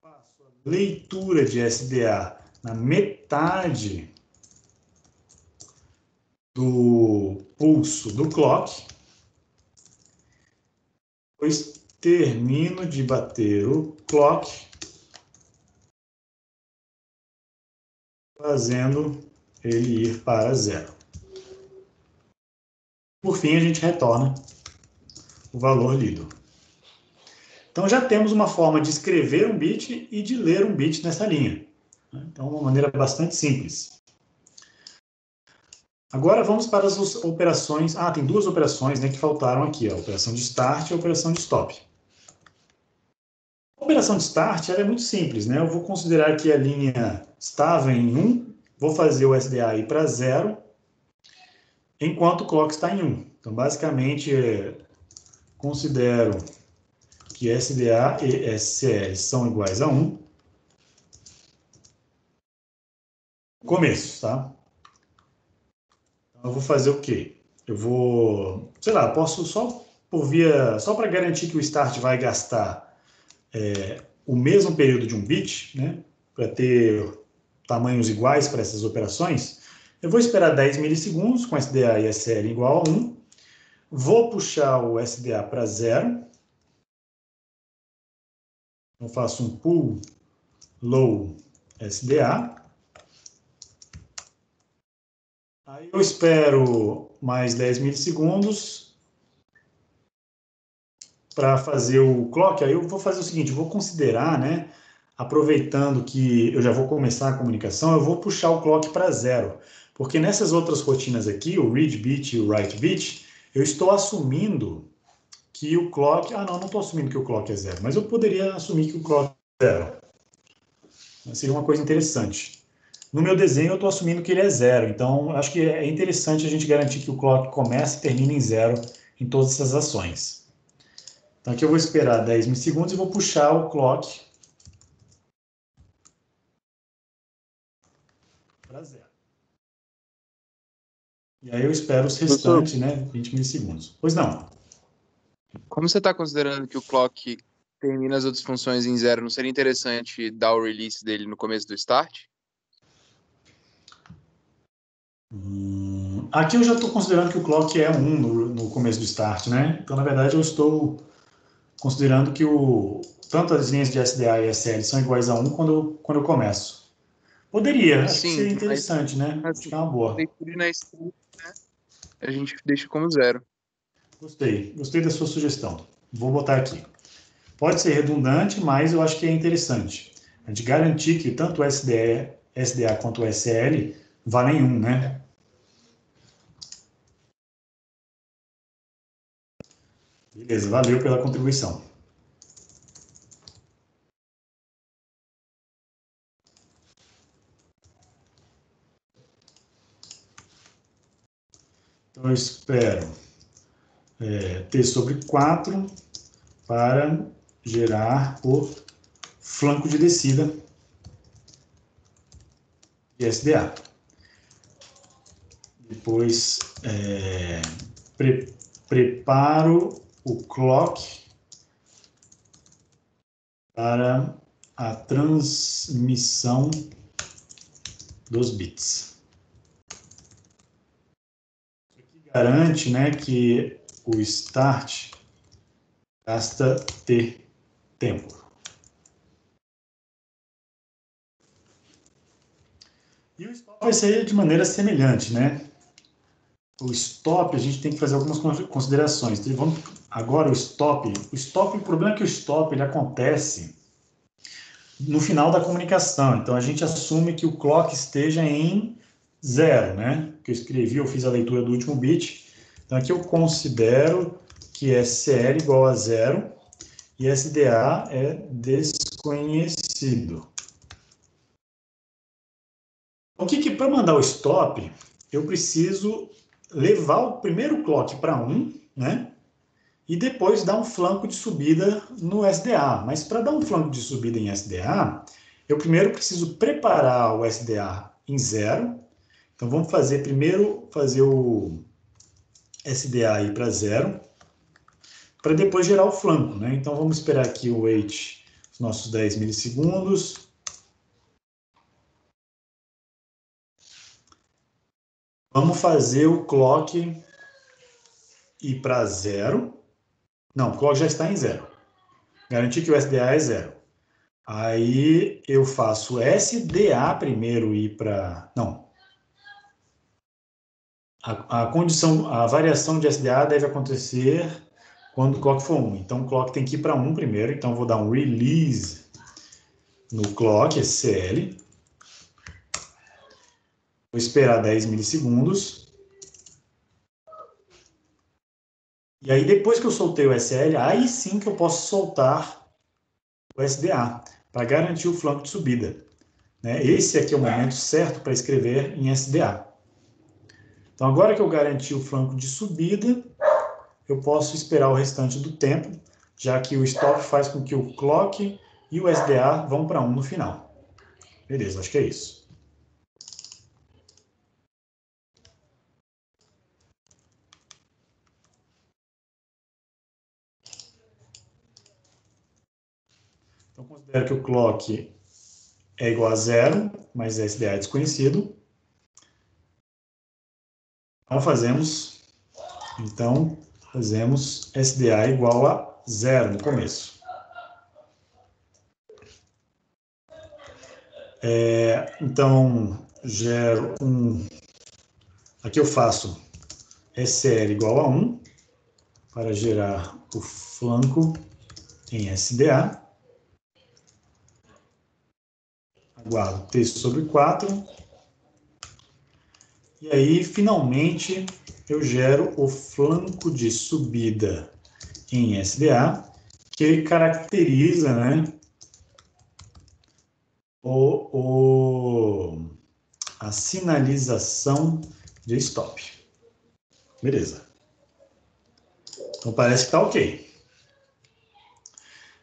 faço a leitura de SDA na metade do pulso do clock, depois termino de bater o clock, fazendo ele ir para 0. Por fim, a gente retorna o valor lido. Então, já temos uma forma de escrever um bit e de ler um bit nessa linha. Então, uma maneira bastante simples. Agora, vamos para as operações... tem duas operações, né, que faltaram aqui, a operação de start e a operação de stop. A operação de start ela é muito simples, né? Eu vou considerar que a linha estava em 1, vou fazer o SDA ir para 0, enquanto o clock está em 1. Então, basicamente, considero que SDA e SCL são iguais a 1. Começo, tá? Então, eu vou fazer o quê? Eu vou, sei lá, posso só para garantir que o start vai gastar o mesmo período de um bit, né? Para ter tamanhos iguais para essas operações, eu vou esperar 10 milissegundos com SDA e SCL igual a 1. Vou puxar o SDA para 0. Eu faço um pull low SDA. Aí eu espero mais 10 milissegundos para fazer o clock. Aí eu vou fazer o seguinte, eu vou considerar, né, aproveitando que eu já vou começar a comunicação, eu vou puxar o clock para 0. Porque nessas outras rotinas aqui, o read bit e o write bit, eu estou assumindo que o clock... Ah, não estou assumindo que o clock é 0, mas eu poderia assumir que o clock é 0. Seria uma coisa interessante. No meu desenho, eu estou assumindo que ele é 0, então acho que é interessante a gente garantir que o clock começa e termina em 0 em todas essas ações. Então aqui eu vou esperar 10 milissegundos e vou puxar o clock para 0. E aí eu espero os restantes, né, 20 milissegundos. Pois não. Como você está considerando que o clock termina as outras funções em 0, não seria interessante dar o release dele no começo do start? Aqui eu já estou considerando que o clock é 1 no começo do start, né? Então, na verdade, eu estou considerando que tanto as linhas de SDA e SL são iguais a 1 quando eu começo. Poderia, acho que seria interessante, né? Acho que é uma boa. Na script, né? A gente deixa como 0. Gostei da sua sugestão. Vou botar aqui. Pode ser redundante, mas eu acho que é interessante. A gente garantir que tanto o SDA quanto o SL valem 1, né? Beleza, valeu pela contribuição. Então, eu espero T sobre 4 para gerar o flanco de descida de SDA. Depois, preparo o clock para a transmissão dos bits. Isso aqui garante, né, que o start gasta T tempo. E o stop vai ser de maneira semelhante, né? O stop, a gente tem que fazer algumas considerações. Então, vamos, agora o stop, o problema é que o stop ele acontece no final da comunicação. Então, a gente assume que o clock esteja em 0, né? Que eu escrevi, eu fiz a leitura do último bit. Então, aqui eu considero que SL igual a 0 e SDA é desconhecido. O que para mandar o stop, eu preciso levar o primeiro clock para 1, né? E depois dar um flanco de subida no SDA. Mas para dar um flanco de subida em SDA, eu primeiro preciso preparar o SDA em 0. Então vamos primeiro fazer o SDA aí para 0, para depois gerar o flanco, né? Então vamos esperar aqui o wait, os nossos 10 milissegundos. Vamos fazer o clock ir para 0. Não, o clock já está em 0. Garantir que o SDA é 0. Aí eu faço SDA primeiro ir para... Não. A variação de SDA deve acontecer quando o clock for 1. Então o clock tem que ir para 1 primeiro. Então eu vou dar um release no clock, SL. Vou esperar 10 milissegundos. E aí, depois que eu soltei o SL, aí sim que eu posso soltar o SDA, para garantir o flanco de subida. Esse aqui é o momento certo para escrever em SDA. Então, agora que eu garanti o flanco de subida, eu posso esperar o restante do tempo, já que o stop faz com que o clock e o SDA vão para 1 no final. Beleza, acho que é isso. Então, considero que o clock é igual a 0, mas SDA é desconhecido. Então, fazemos SDA igual a 0 no começo. Então, gero aqui eu faço SL igual a 1 para gerar o flanco em SDA. Aguardo T sobre 4. E aí, finalmente, eu gero o flanco de subida em SDA, que caracteriza, né, a sinalização de stop. Beleza. Então, parece que está ok.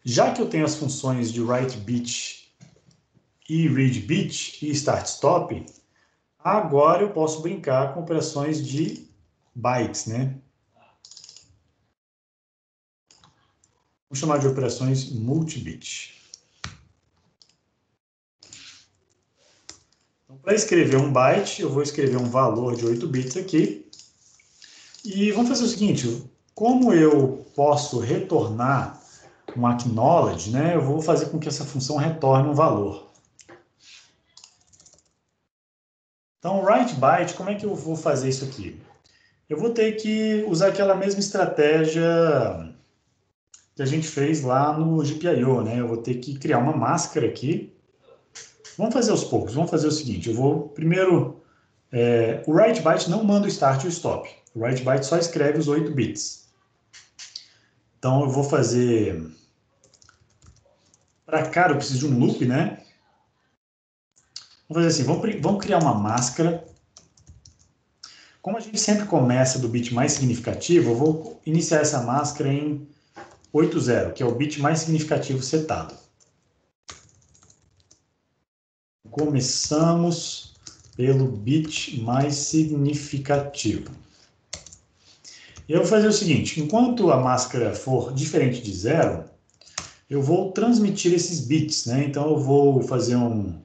Já que eu tenho as funções de write_bit e read_bit e start_stop, agora eu posso brincar com operações de bytes, né? Vamos chamar de operações multi-bit. Então, para escrever um byte, eu vou escrever um valor de 8 bits aqui. E vamos fazer o seguinte, como eu posso retornar um acknowledge, né? Eu vou fazer com que essa função retorne um valor. Então, write_byte, como é que eu vou fazer isso aqui? Eu vou ter que usar aquela mesma estratégia que a gente fez lá no GPIO, né? Eu vou ter que criar uma máscara aqui. Vamos fazer aos poucos. Vamos fazer o seguinte, eu vou primeiro... o write_byte não manda o start e o stop. O write_byte só escreve os 8 bits. Então, eu vou fazer... Para cá, eu preciso de um loop, né? Vamos fazer assim, vamos criar uma máscara. Como a gente sempre começa do bit mais significativo, eu vou iniciar essa máscara em 80, que é o bit mais significativo setado. Começamos pelo bit mais significativo. E eu vou fazer o seguinte, enquanto a máscara for diferente de 0, eu vou transmitir esses bits, né? Então eu vou fazer um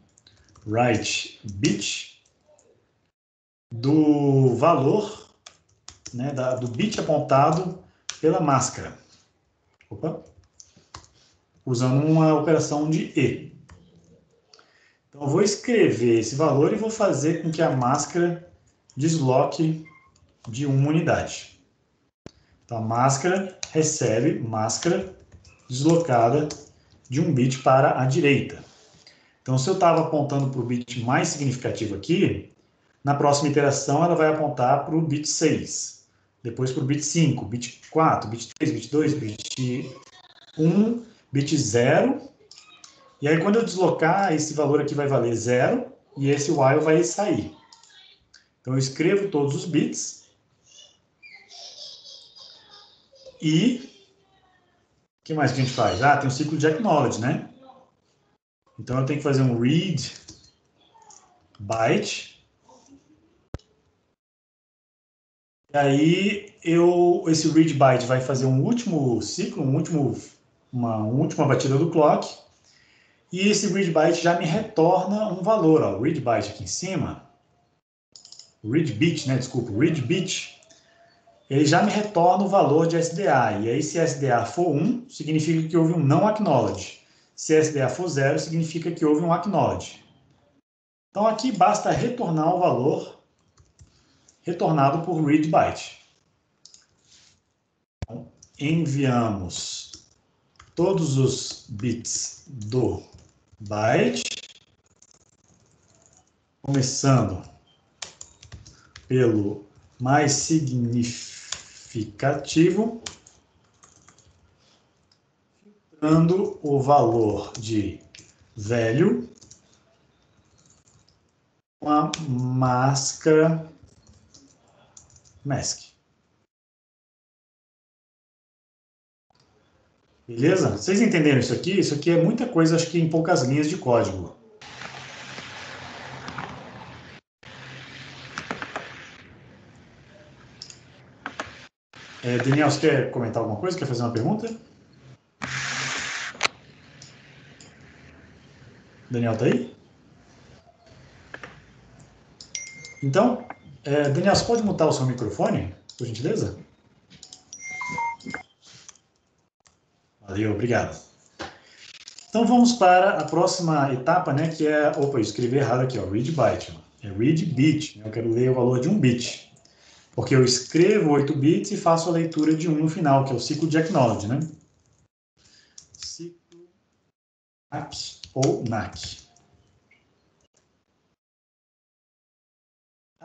write_bit do valor, né, do bit apontado pela máscara. Opa. Usando uma operação de E. Então, eu vou escrever esse valor e vou fazer com que a máscara desloque de uma unidade. Então, a máscara recebe máscara deslocada de um bit para a direita. Então, se eu estava apontando para o bit mais significativo aqui, na próxima iteração ela vai apontar para o bit 6, depois para o bit 5, bit 4, bit 3, bit 2, bit 1, bit 0. E aí, quando eu deslocar, esse valor aqui vai valer 0 e esse while vai sair. Então, eu escrevo todos os bits e... O que mais que a gente faz? Ah, tem um ciclo de acknowledge, né? Então, eu tenho que fazer um read byte. E aí, esse read byte vai fazer um último ciclo, uma última batida do clock. E esse read byte já me retorna um valor. Ó, o read byte aqui em cima, read bit, né? Desculpa, read bit, ele já me retorna o valor de SDA. E aí, se SDA for 1, significa que houve um não acknowledge. Se SDA for 0, significa que houve um acknowledge. Então, aqui basta retornar o valor retornado por read byte. Então, enviamos todos os bits do byte, começando pelo mais significativo, dando o valor de velho com a máscara mask. Beleza? Vocês entenderam isso aqui? Isso aqui é muita coisa, acho que em poucas linhas de código. Daniel, você quer comentar alguma coisa? Quer fazer uma pergunta? Daniel tá aí? Então, Daniel, você pode mutar o seu microfone, por gentileza? Valeu, obrigado. Então vamos para a próxima etapa, né, que é... Opa, eu escrevi errado aqui, ó, read byte. É read bit, né, eu quero ler o valor de um bit. Porque eu escrevo 8 bits e faço a leitura de 1 no final, que é o ciclo de acknowledge, né? Ciclo NAC ou NAC.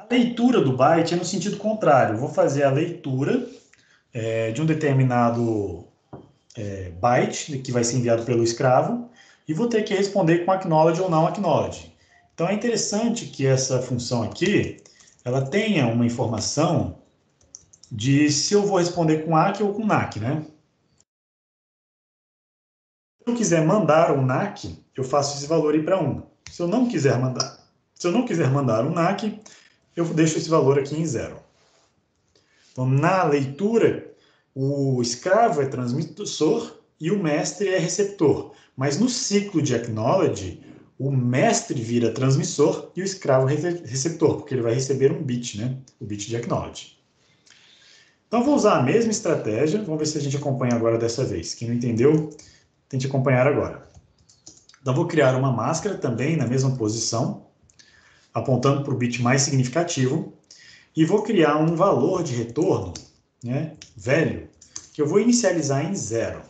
A leitura do byte é no sentido contrário. Eu vou fazer a leitura de um determinado byte, que vai ser enviado pelo escravo, e vou ter que responder com acknowledge ou não acknowledge. Então, é interessante que essa função aqui, ela tenha uma informação de se eu vou responder com ACK ou com NACK, né? Se eu quiser mandar um NACK, eu faço esse valor ir para 1. Se eu não quiser mandar um NACK, eu deixo esse valor aqui em 0. Então, na leitura, o escravo é transmissor e o mestre é receptor. Mas no ciclo de acknowledge, o mestre vira transmissor e o escravo receptor, porque ele vai receber um bit, né? O bit de acknowledge. Então, vou usar a mesma estratégia. Vamos ver se a gente acompanha agora dessa vez. Quem não entendeu, tente acompanhar agora. Então, vou criar uma máscara também na mesma posição, apontando para o bit mais significativo, e vou criar um valor de retorno, né, velho, que eu vou inicializar em 0.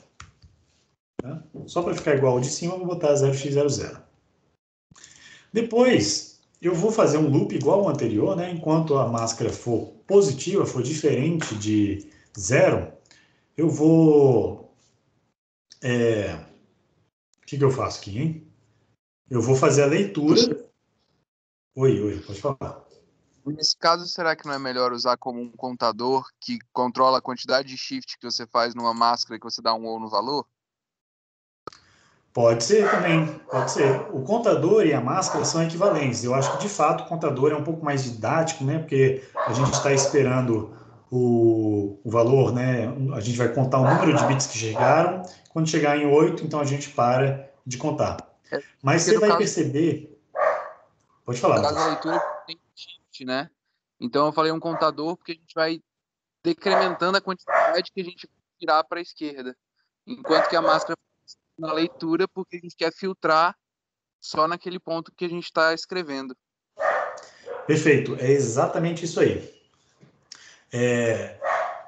Tá? Só para ficar igual ao de cima, eu vou botar 0x00. Depois, eu vou fazer um loop igual ao anterior, né, enquanto a máscara for positiva, for diferente de 0, eu vou... O que eu faço aqui, hein? Eu vou fazer a leitura... Oi, pode falar. Nesse caso, será que não é melhor usar como um contador que controla a quantidade de shift que você faz numa máscara e que você dá um ou no valor? Pode ser também, pode ser. O contador e a máscara são equivalentes. Eu acho que, de fato, o contador é um pouco mais didático, né? Porque a gente está esperando o valor, né? A gente vai contar o número de bits que chegaram. Quando chegar em 8, então a gente para de contar. Mas você vai perceber... Pode falar. No caso da leitura, tem shift, né? Então eu falei um contador porque a gente vai decrementando a quantidade que a gente vai tirar para a esquerda. Enquanto que a máscara na leitura porque a gente quer filtrar só naquele ponto que a gente está escrevendo. Perfeito, é exatamente isso aí.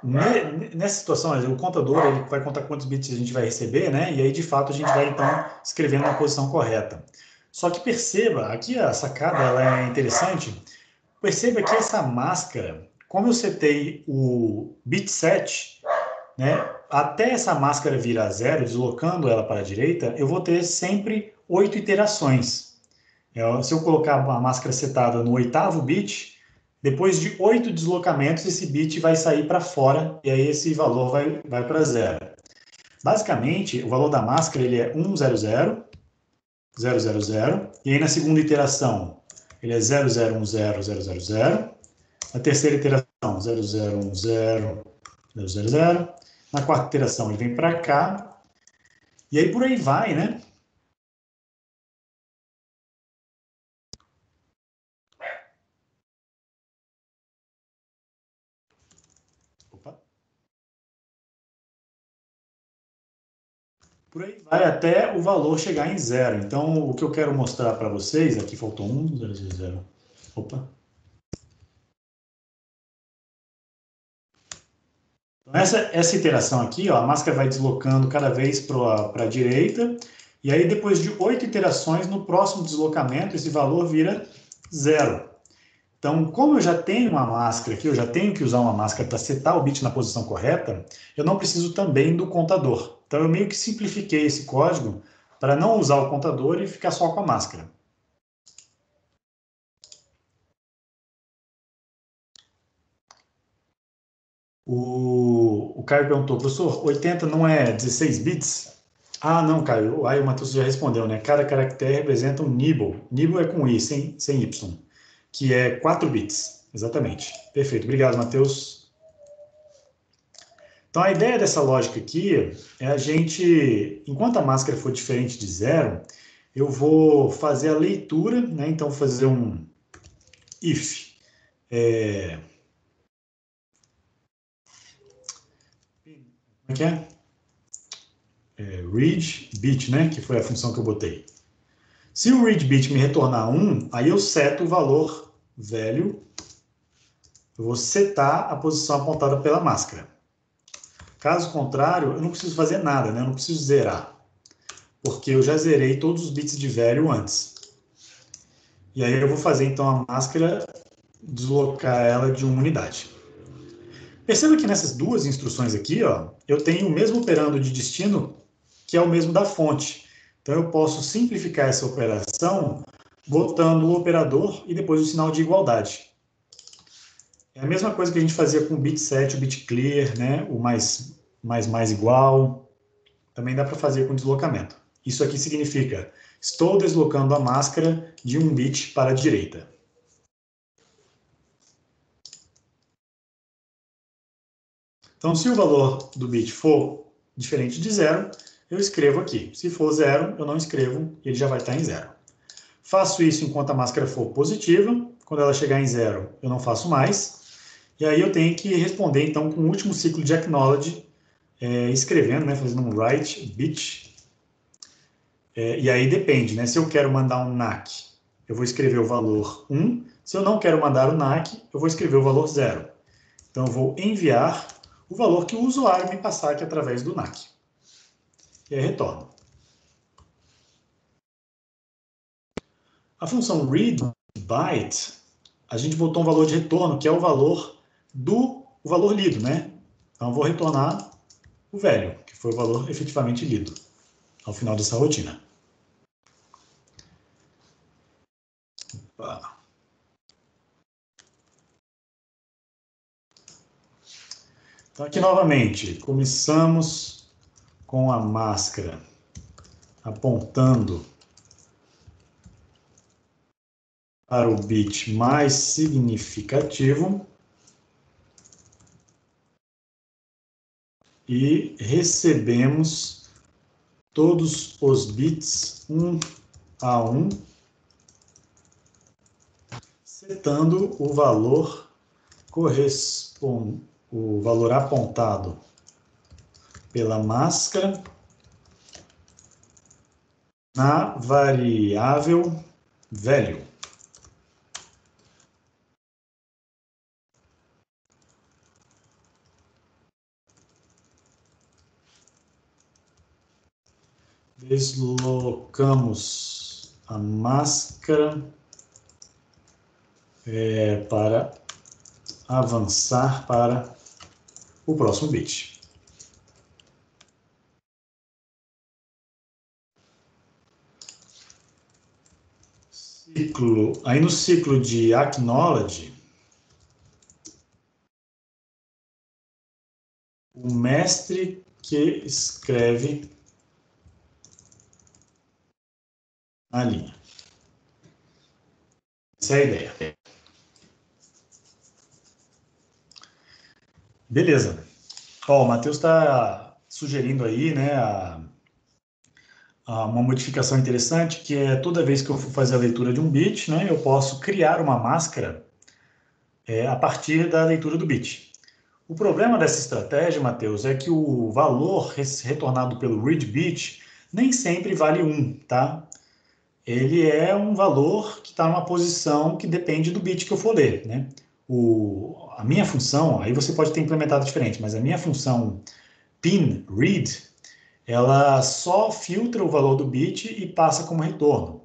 Nessa situação, o contador ele vai contar quantos bits a gente vai receber, né? E aí, de fato, a gente vai, então, escrevendo na posição correta. Só que perceba, aqui a sacada ela é interessante, perceba que essa máscara, como eu setei o bit set, né, até essa máscara virar 0, deslocando ela para a direita, eu vou ter sempre 8 iterações. Se eu colocar a máscara setada no 8º bit, depois de 8 deslocamentos, esse bit vai sair para fora, e aí esse valor vai para 0. Basicamente, o valor da máscara ele é 100, 000, e aí na segunda iteração ele é 0010, na terceira iteração 0010, 000, na quarta iteração ele vem para cá, e aí por aí vai, né? Por aí vai até o valor chegar em 0. Então, o que eu quero mostrar para vocês, aqui faltou 1, 0, 0. Opa. Então, essa iteração aqui, ó, a máscara vai deslocando cada vez para a direita, e aí depois de 8 iterações, no próximo deslocamento, esse valor vira 0. Então, como eu já tenho uma máscara aqui, eu já tenho que usar uma máscara para setar o bit na posição correta, eu não preciso também do contador. Então, eu meio que simplifiquei esse código para não usar o contador e ficar só com a máscara. O Caio perguntou, professor, 80 não é 16 bits? Ah, não, Caio. Aí o Matheus já respondeu, né? Cada caractere representa um nibble. Nibble é com I, sem Y, que é 4 bits. Exatamente. Perfeito. Obrigado, Matheus. Então, a ideia dessa lógica aqui é a gente, enquanto a máscara for diferente de 0, eu vou fazer a leitura, né? Então, vou fazer um if. Como é que é? Read bit, né? Que foi a função que eu botei. Se o read bit me retornar 1, aí eu seto o valor velho. Eu vou setar a posição apontada pela máscara. Caso contrário, eu não preciso fazer nada, né? Eu não preciso zerar. Porque eu já zerei todos os bits de velho antes. E aí eu vou fazer, então, a máscara deslocar ela de uma unidade. Perceba que nessas duas instruções aqui, ó, eu tenho o mesmo operando de destino, que é o mesmo da fonte. Então, eu posso simplificar essa operação botando o operador e depois o sinal de igualdade. É a mesma coisa que a gente fazia com o bit set, o bit clear, né? O mais igual. Também dá para fazer com deslocamento. Isso aqui significa, estou deslocando a máscara de um bit para a direita. Então, se o valor do bit for diferente de 0, eu escrevo aqui. Se for 0, eu não escrevo, ele já vai estar em 0. Faço isso enquanto a máscara for positiva. Quando ela chegar em 0, eu não faço mais. E aí eu tenho que responder, então, com o último ciclo de acknowledge, escrevendo, né, fazendo um write bit. E aí depende, né? Se eu quero mandar um NAC, eu vou escrever o valor 1. Se eu não quero mandar o NAC, eu vou escrever o valor 0. Então, eu vou enviar o valor que o usuário me passar aqui através do NAC. E aí retorno. A função readByte, a gente botou um valor de retorno, que é o valor lido, né? Então, eu vou retornar o velho, que foi o valor efetivamente lido, ao final dessa rotina. Opa. Então, aqui novamente, começamos com a máscara apontando para o bit mais significativo e recebemos todos os bits 1 a 1, setando o valor o valor apontado pela máscara na variável velho. Deslocamos a máscara para avançar para o próximo bit. Aí no ciclo de acknowledge, o mestre que escreve a linha. Essa é a ideia. Beleza. Ó, o Matheus está sugerindo aí, né, uma modificação interessante, que é toda vez que eu for fazer a leitura de um bit, né, eu posso criar uma máscara a partir da leitura do bit. O problema dessa estratégia, Matheus, é que o valor retornado pelo read bit nem sempre vale 1, tá? Ele é um valor que está numa posição que depende do bit que eu for ler, né? A minha função, aí você pode ter implementado diferente, mas a minha função pin read, ela só filtra o valor do bit e passa como retorno.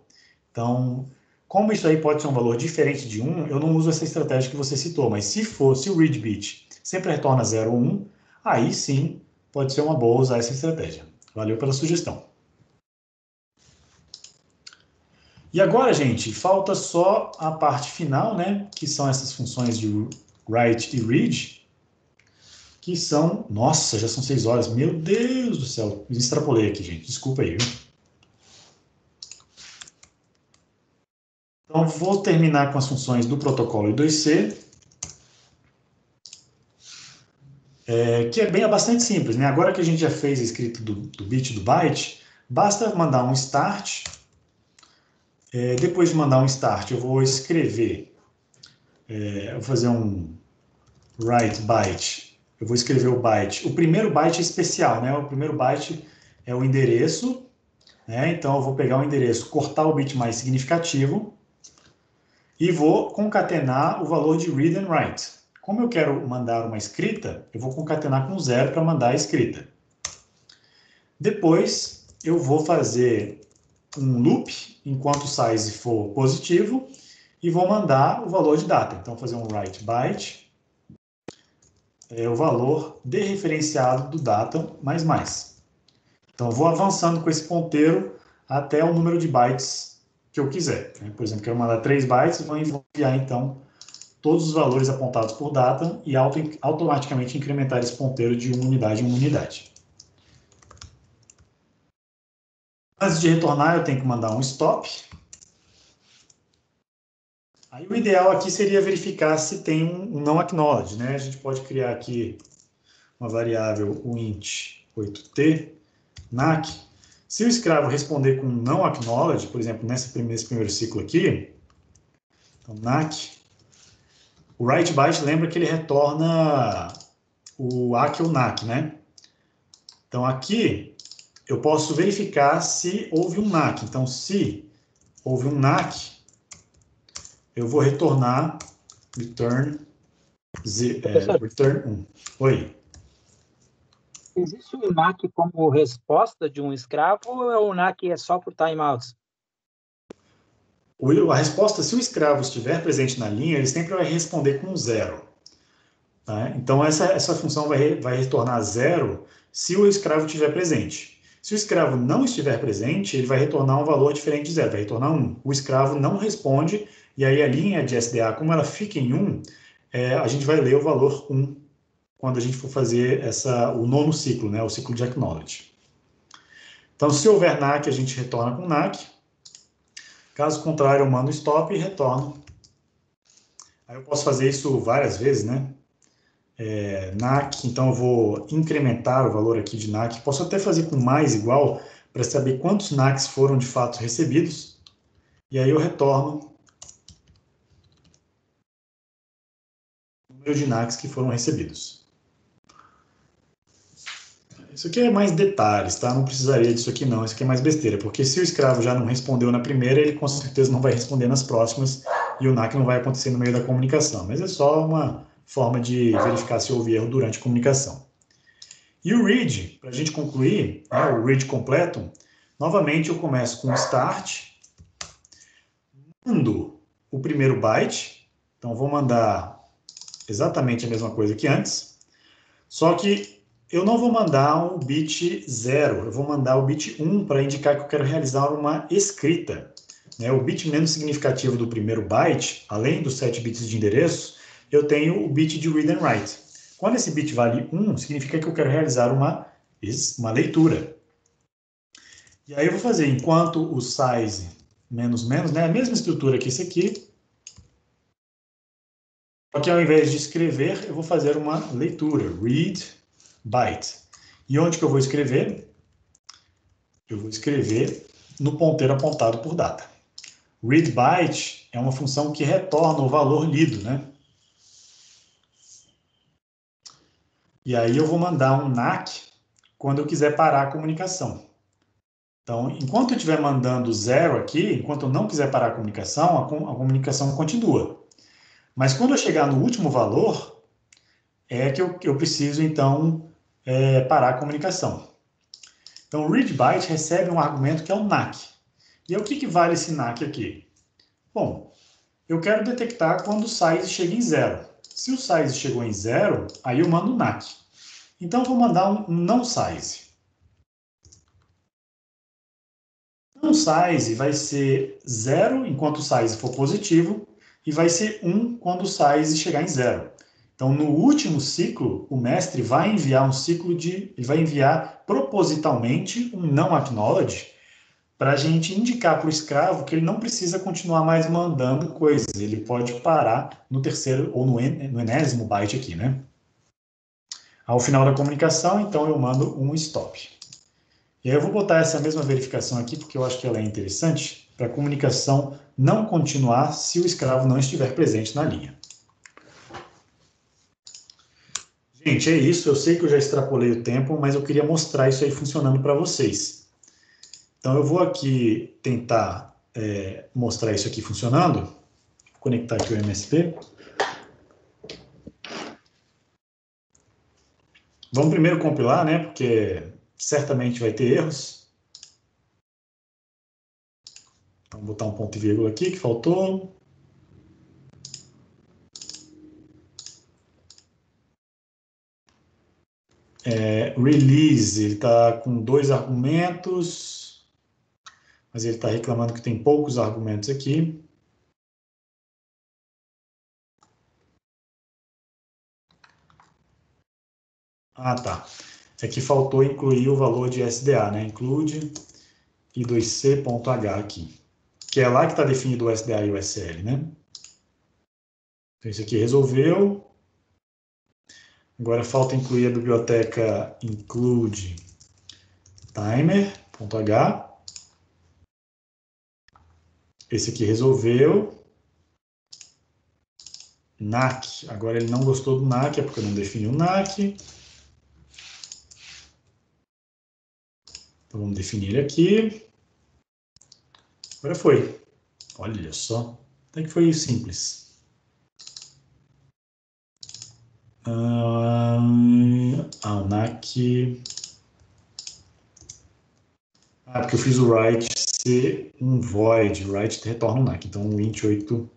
Então, como isso aí pode ser um valor diferente de 1, eu não uso essa estratégia que você citou, mas se o read bit sempre retorna 0 ou 1, aí sim pode ser uma boa usar essa estratégia. Valeu pela sugestão. E agora, gente, falta só a parte final, né, que são essas funções de write e read, que são... Nossa, já são 6 horas. Meu Deus do céu. Me extrapolei aqui, gente. Desculpa aí, viu? Então, vou terminar com as funções do protocolo I2C, que é bastante simples, né? Agora que a gente já fez a escrita do bit do byte, basta mandar um start. Depois de mandar um start, eu vou escrever, vou fazer um write byte. Eu vou escrever o byte. O primeiro byte é especial, né? O primeiro byte é o endereço, né? Então, eu vou pegar o endereço, cortar o bit mais significativo e vou concatenar o valor de read and write. Como eu quero mandar uma escrita, eu vou concatenar com 0 para mandar a escrita. Depois, eu vou fazer um loop enquanto o size for positivo e vou mandar o valor de data. Então, vou fazer um write byte, o valor dereferenciado do data mais. Então, eu vou avançando com esse ponteiro até o número de bytes que eu quiser. Por exemplo, quero mandar 3 bytes, vou enviar, então, todos os valores apontados por data e automaticamente incrementar esse ponteiro de uma unidade em uma unidade. Antes de retornar, eu tenho que mandar um stop. Aí o ideal aqui seria verificar se tem um não acknowledge, né? A gente pode criar aqui uma variável, o int 8t, nac. Se o escravo responder com não acknowledge, por exemplo, nesse primeiro ciclo aqui, então nac, o write byte lembra que ele retorna o ACK ou NAC, né? Então aqui eu posso verificar se houve um NAC. Então se houve um NAC, eu vou retornar return 1. Oi. Existe o NAC como resposta de um escravo ou o NAC é só por timeouts? A resposta, se o escravo estiver presente na linha, ele sempre vai responder com 0. Tá? Então, essa função vai retornar 0 se o escravo estiver presente. Se o escravo não estiver presente, ele vai retornar um valor diferente de 0, vai retornar 1. O escravo não responde, e aí a linha de SDA, como ela fica em 1, a gente vai ler o valor 1 quando a gente for fazer o nono ciclo, né, o ciclo de acknowledge. Então, se houver NAC, a gente retorna com NAC. Caso contrário, eu mando stop e retorno. Aí eu posso fazer isso várias vezes, né? NAC, então eu vou incrementar o valor aqui de NAC. Posso até fazer com mais igual, para saber quantos NACs foram de fato recebidos. E aí eu retorno o número de NACs que foram recebidos. Isso aqui é mais detalhes, tá? Não precisaria disso aqui não, isso aqui é mais besteira, porque se o escravo já não respondeu na primeira, ele com certeza não vai responder nas próximas, e o NAC não vai acontecer no meio da comunicação. Mas é só uma forma de verificar se houve erro durante a comunicação. E o read, para a gente concluir, né, o read completo, novamente eu começo com start, mando o primeiro byte, então vou mandar exatamente a mesma coisa que antes, só que eu não vou mandar o bit 0, eu vou mandar o bit 1 para indicar que eu quero realizar uma escrita. Né? O bit menos significativo do primeiro byte, além dos 7 bits de endereço, eu tenho o bit de read and write. Quando esse bit vale 1, significa que eu quero realizar uma leitura. E aí eu vou fazer, enquanto o size menos, né? A mesma estrutura que esse aqui, só que ao invés de escrever, eu vou fazer uma leitura, read byte. E onde que eu vou escrever? Eu vou escrever no ponteiro apontado por data. Read byte é uma função que retorna o valor lido, né? E aí eu vou mandar um NAC quando eu quiser parar a comunicação. Então, enquanto eu estiver mandando 0 aqui, enquanto eu não quiser parar a comunicação continua. Mas quando eu chegar no último valor, é que eu preciso, então, parar a comunicação. Então, o read byte recebe um argumento que é o NAC. E aí, o que vale esse NAC aqui? Bom, eu quero detectar quando o size chega em 0. Se o size chegou em 0, aí eu mando o NAC. Então, eu vou mandar um não size. Não size vai ser 0 enquanto o size for positivo e vai ser 1 quando o size chegar em 0. Então, no último ciclo, o mestre vai enviar ele vai enviar propositalmente um não acknowledge para a gente indicar para o escravo que ele não precisa continuar mais mandando coisas. Ele pode parar no terceiro ou no enésimo byte aqui, né? Ao final da comunicação, então, eu mando um stop. E aí eu vou botar essa mesma verificação aqui, porque eu acho que ela é interessante, para a comunicação não continuar se o escravo não estiver presente na linha. Gente, é isso. Eu sei que eu já extrapolei o tempo, mas eu queria mostrar isso aí funcionando para vocês. Então, eu vou aqui tentar mostrar isso aqui funcionando. Vou conectar aqui o MSP. Vamos primeiro compilar, né? Porque certamente vai ter erros. Vamos botar um ponto e vírgula aqui, que faltou. Release, ele está com 2 argumentos, mas ele está reclamando que tem poucos argumentos aqui. Ah, tá. Aqui faltou incluir o valor de SDA, né? Include I2C.H aqui. Que é lá que está definido o SDA e o SL, né? Então, isso aqui resolveu. Agora falta incluir a biblioteca include timer.h. Esse aqui resolveu. NAC. Agora ele não gostou do NAC, é porque eu não defini o NAC. Então vamos definir ele aqui. Agora foi. Olha só. Até que foi simples. O NAC. Porque eu fiz o write ser um void. O write retorna um NAC. Então, o int 8t.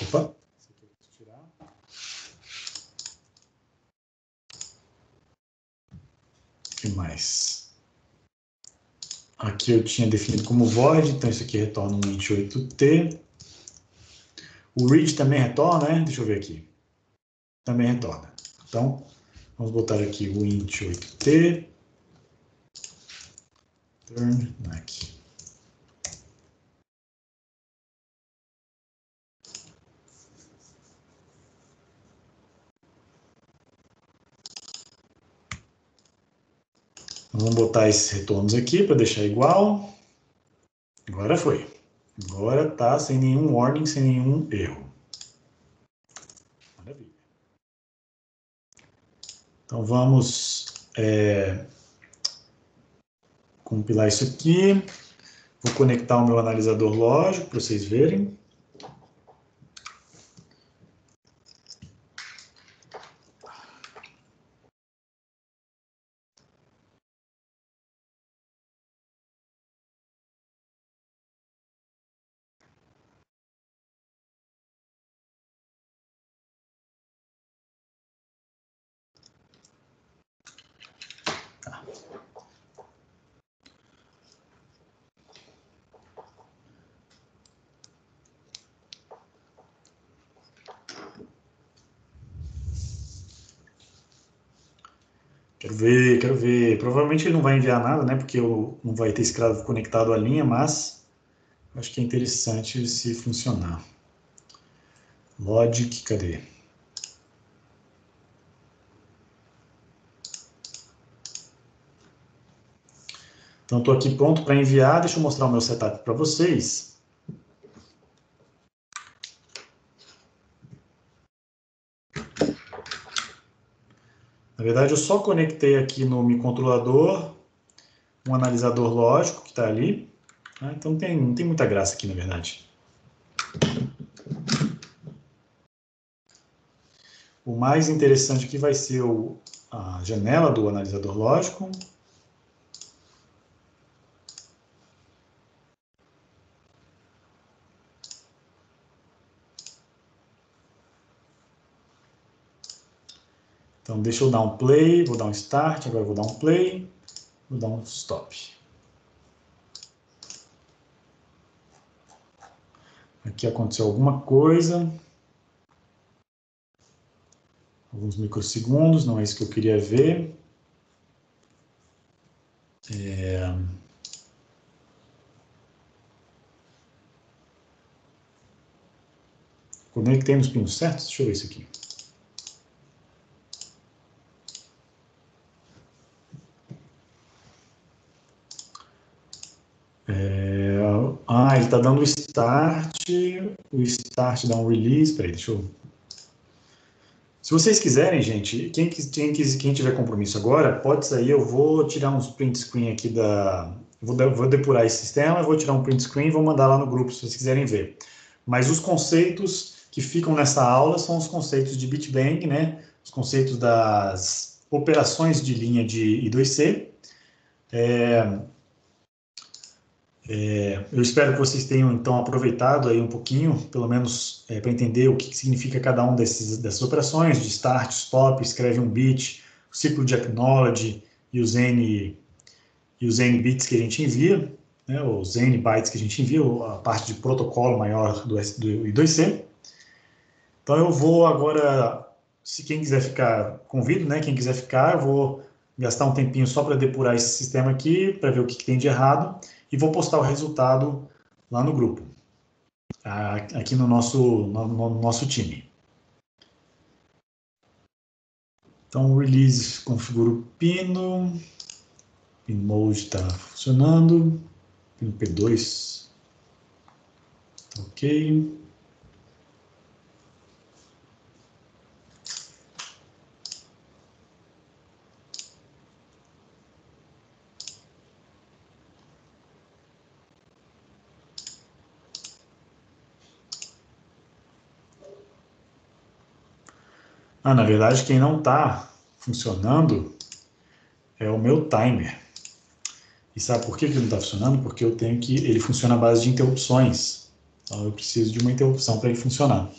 Opa. Esse aqui eu vou tirar. O que mais? Aqui eu tinha definido como void. Então, isso aqui retorna um int 8t. O read também retorna, né? Deixa eu ver aqui. Também retorna. Então, vamos botar aqui o int 8t. Turn NAC. Vamos botar esses retornos aqui para deixar igual. Agora foi. Agora tá sem nenhum warning, sem nenhum erro. Maravilha. Então vamos compilar isso aqui. Vou conectar o meu analisador lógico para vocês verem. Quero ver, quero ver. Provavelmente ele não vai enviar nada, né? Porque não vai ter escravo conectado à linha, mas acho que é interessante se funcionar. Logic, cadê? Então, estou aqui pronto para enviar. Deixa eu mostrar o meu setup para vocês. Na verdade, eu só conectei aqui no Mi Controlador um analisador lógico que está ali. Então, não tem muita graça aqui, na verdade. O mais interessante aqui vai ser a janela do analisador lógico. Então, deixa eu dar um play, vou dar um start, agora vou dar um play, vou dar um stop. Aqui aconteceu alguma coisa. Alguns microsegundos, não é isso que eu queria ver. Conectei nos pinos certos? Deixa eu ver isso aqui. Ele está dando o start dá um release, peraí, deixa eu... Se vocês quiserem, gente, quem tiver compromisso agora, pode sair, eu vou tirar uns print screen aqui vou depurar esse sistema, eu vou tirar um print screen e vou mandar lá no grupo, se vocês quiserem ver. Mas os conceitos que ficam nessa aula são os conceitos de bitbang, né? Os conceitos das operações de linha de I2C. Eu espero que vocês tenham, então, aproveitado aí um pouquinho, pelo menos para entender o que significa cada um dessas operações, de start, stop, escreve um bit, o ciclo de acknowledge e os N bits que a gente envia, né, os N bytes que a gente envia, a parte de protocolo maior do I2C. Então, eu vou agora, se quem quiser ficar, convido, né, quem quiser ficar, eu vou gastar um tempinho só para depurar esse sistema aqui, para ver o que tem de errado, e vou postar o resultado lá no grupo, aqui no nosso time. Então, o release configura o pino, pinmode está funcionando, pino P2, ok. Na verdade, quem não está funcionando é o meu timer. E sabe por que ele não está funcionando? Porque ele funciona à base de interrupções. Então, eu preciso de uma interrupção para ele funcionar.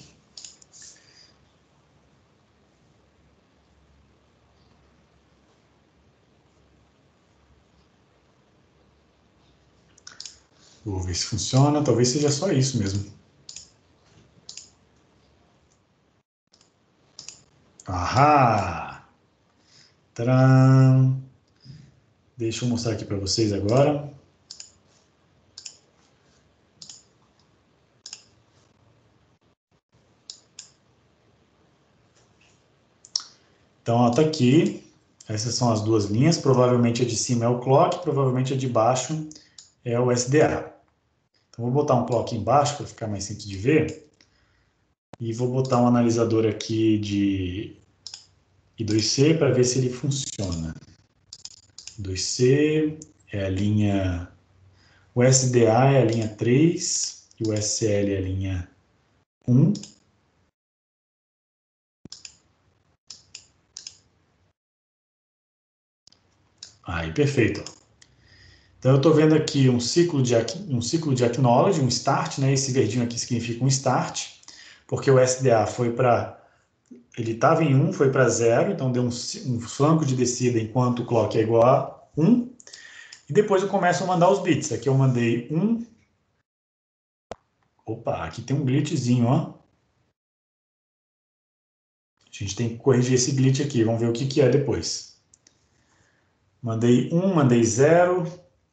Vou ver se funciona. Talvez seja só isso mesmo. Ahá! Tcharam! Deixa eu mostrar aqui para vocês agora. Então, está aqui. Essas são as duas linhas. Provavelmente a de cima é o clock, provavelmente a de baixo é o SDA. Então, vou botar um clock embaixo para ficar mais simples de ver. E vou botar um analisador aqui de I2C para ver se ele funciona. I2C é a linha... O SDA é a linha 3 e o SL é a linha 1. Aí, perfeito. Então, eu estou vendo aqui um ciclo de acknowledge, um start, né? Esse verdinho aqui significa um start, porque o SDA foi para... Ele estava em 1, foi para 0, então deu um flanco de descida enquanto o clock é igual a 1. E depois eu começo a mandar os bits. Aqui eu mandei 1. Opa, aqui tem um glitchzinho, ó. A gente tem que corrigir esse glitch aqui. Vamos ver o que é depois. Mandei 1, mandei 0,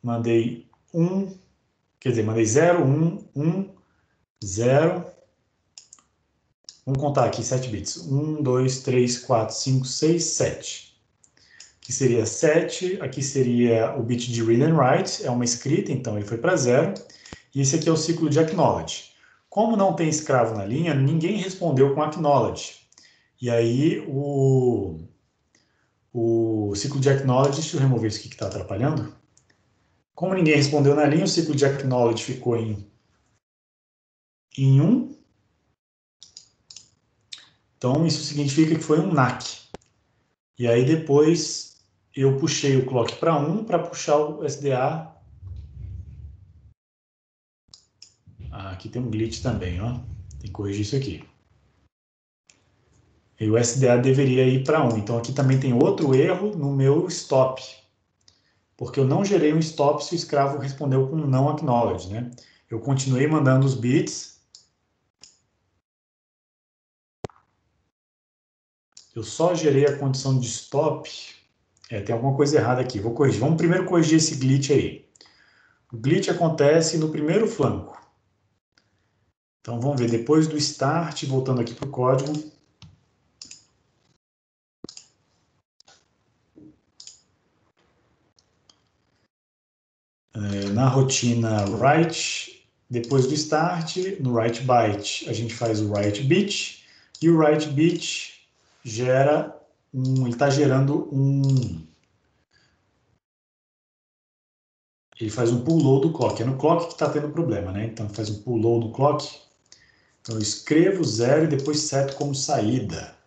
mandei 1. Quer dizer, mandei 0, 1, 1, 0. Vamos contar aqui 7 bits. 1, 2, 3, 4, 5, 6, 7. Aqui seria 7. Aqui seria o bit de read and write. É uma escrita, então ele foi para 0. E esse aqui é o ciclo de acknowledge. Como não tem escravo na linha, ninguém respondeu com acknowledge. E aí o ciclo de acknowledge, deixa eu remover isso aqui que está atrapalhando. Como ninguém respondeu na linha, o ciclo de acknowledge ficou em 1. Então, isso significa que foi um NAC. E aí, depois, eu puxei o clock para 1 para puxar o SDA. Aqui tem um glitch também, ó. Tem que corrigir isso aqui. E o SDA deveria ir para 1. Então, aqui também tem outro erro no meu stop. Porque eu não gerei um stop se o escravo respondeu com não acknowledge, né? Eu continuei mandando os bits. Eu só gerei a condição de stop. Tem alguma coisa errada aqui. Vou corrigir. Vamos primeiro corrigir esse glitch aí. O glitch acontece no primeiro flanco. Então, vamos ver. Depois do start, voltando aqui para o código. Na rotina write, depois do start, no write byte, a gente faz o write bit. E o write bit gera ele está gerando ele faz um pull load do clock. É no clock que está tendo problema, né? Então, faz um pull load do clock. Então, eu escrevo 0 e depois seto como saída.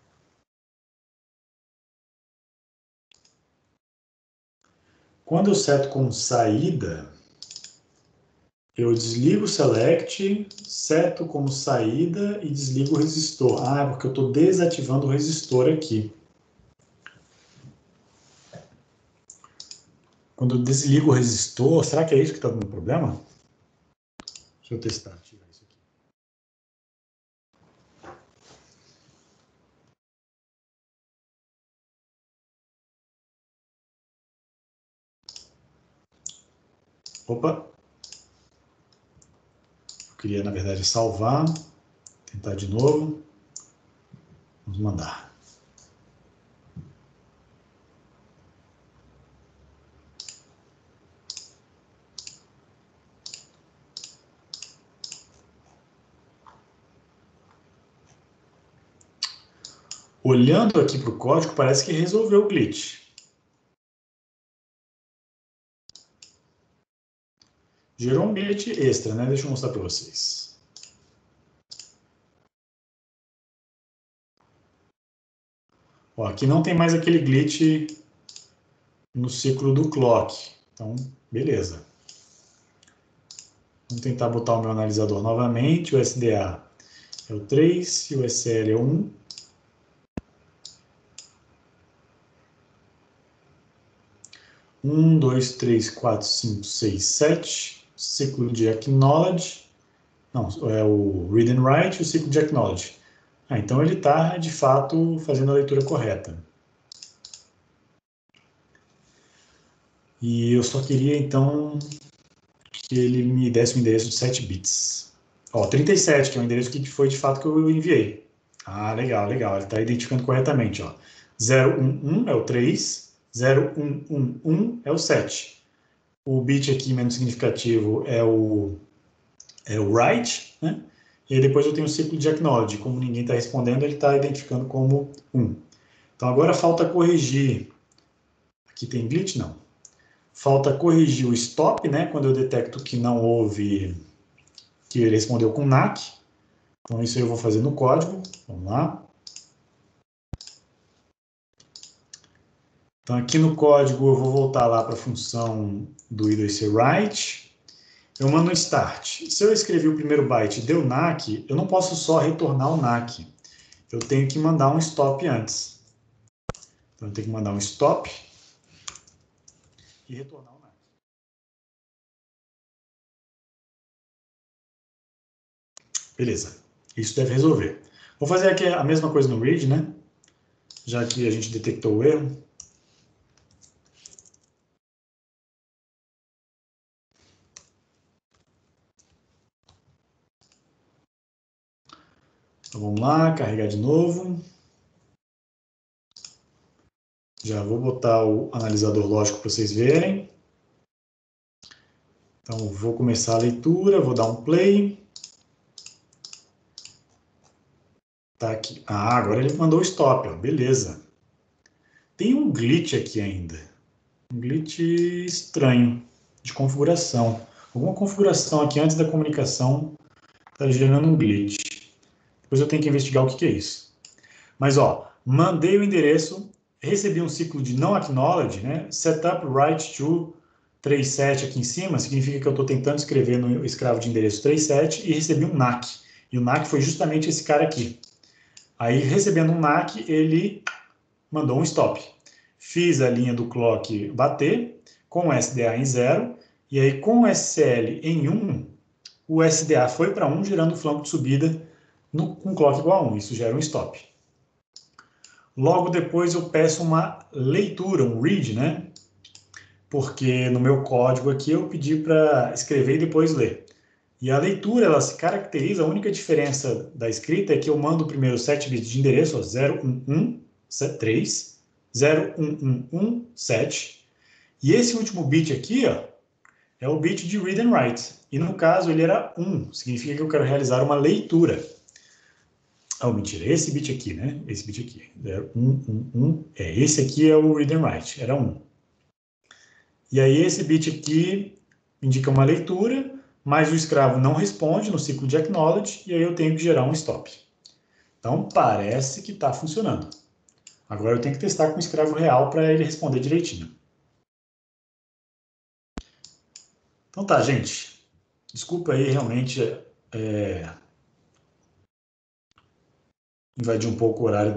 Quando eu seto como saída, Eu desligo o select, seto como saída e desligo o resistor. Ah, é porque eu estou desativando o resistor aqui. Quando eu desligo o resistor, será que é isso que está dando problema? Deixa eu testar, tirar isso aqui. Opa! Eu queria, na verdade, salvar. Tentar de novo. Vamos mandar. Olhando aqui para o código, parece que resolveu o glitch. Gerou um glitch extra, né? Deixa eu mostrar para vocês. Ó, aqui não tem mais aquele glitch no ciclo do clock. Então, beleza. Vamos tentar botar o meu analisador novamente. O SDA é o 3 e o SL é o 1. Um, 2, 3, 4, 5, 6, 7. Ciclo de acknowledge. Não, é o read and write e o ciclo de acknowledge. Ah, então ele está, de fato, fazendo a leitura correta. E eu só queria, então, que ele me desse um endereço de 7 bits. Ó, 37, que é o endereço que foi, de fato, que eu enviei. Ah, legal, legal. Ele está identificando corretamente, ó. 011 é o 3, 0111 é o 7. O bit aqui menos significativo é o write, né? E aí depois eu tenho o ciclo de acknowledge. Como ninguém está respondendo, ele está identificando como 1. Então agora falta corrigir. Aqui tem glitch? Não. Falta corrigir o stop, né? Quando eu detecto que não houve, que ele respondeu com NAC. Então isso eu vou fazer no código. Vamos lá. Então aqui no código eu vou voltar lá para a função do I2C write. Eu mando um start. Se eu escrevi o primeiro byte e deu NAC, eu não posso só retornar o NAC. Eu tenho que mandar um stop antes. Então eu tenho que mandar um stop e retornar o NAC. Beleza. Isso deve resolver. Vou fazer aqui a mesma coisa no read, né? Já que a gente detectou o erro. Então vamos lá, carregar de novo. Já vou botar o analisador lógico para vocês verem. Então vou começar a leitura, vou dar um play. Tá aqui. Ah, agora ele mandou o stop, ó. Beleza. Tem um glitch aqui ainda. Um glitch estranho de configuração. Alguma configuração aqui antes da comunicação está gerando um glitch. Depois eu tenho que investigar o que é isso. Mas, ó, mandei o endereço, recebi um ciclo de não acknowledge, né? Setup write to 37 aqui em cima, significa que eu estou tentando escrever no escravo de endereço 37 e recebi um NAC. E o NAC foi justamente esse cara aqui. Aí, recebendo um NAC, ele mandou um stop. Fiz a linha do clock bater, com o SDA em 0, e aí com o SCL em 1, o SDA foi para 1, gerando o flanco de subida com clock igual a 1. Isso gera um stop. Logo depois eu peço uma leitura, um read, né? Porque no meu código aqui eu pedi para escrever e depois ler. E a leitura, ela se caracteriza, a única diferença da escrita é que eu mando primeiro 7 bits de endereço, 01173, 01117, e esse último bit aqui, ó, é o bit de read and write. E no caso ele era 1, significa que eu quero realizar uma leitura. Oh, mentira, esse bit aqui, né? Esse bit aqui, 0111, esse aqui é o read and write, era 1. E aí esse bit aqui indica uma leitura, mas o escravo não responde no ciclo de acknowledge, e aí eu tenho que gerar um stop. Então parece que está funcionando. Agora eu tenho que testar com o escravo real para ele responder direitinho. Então tá, gente. Desculpa aí, realmente, invadi um pouco o horário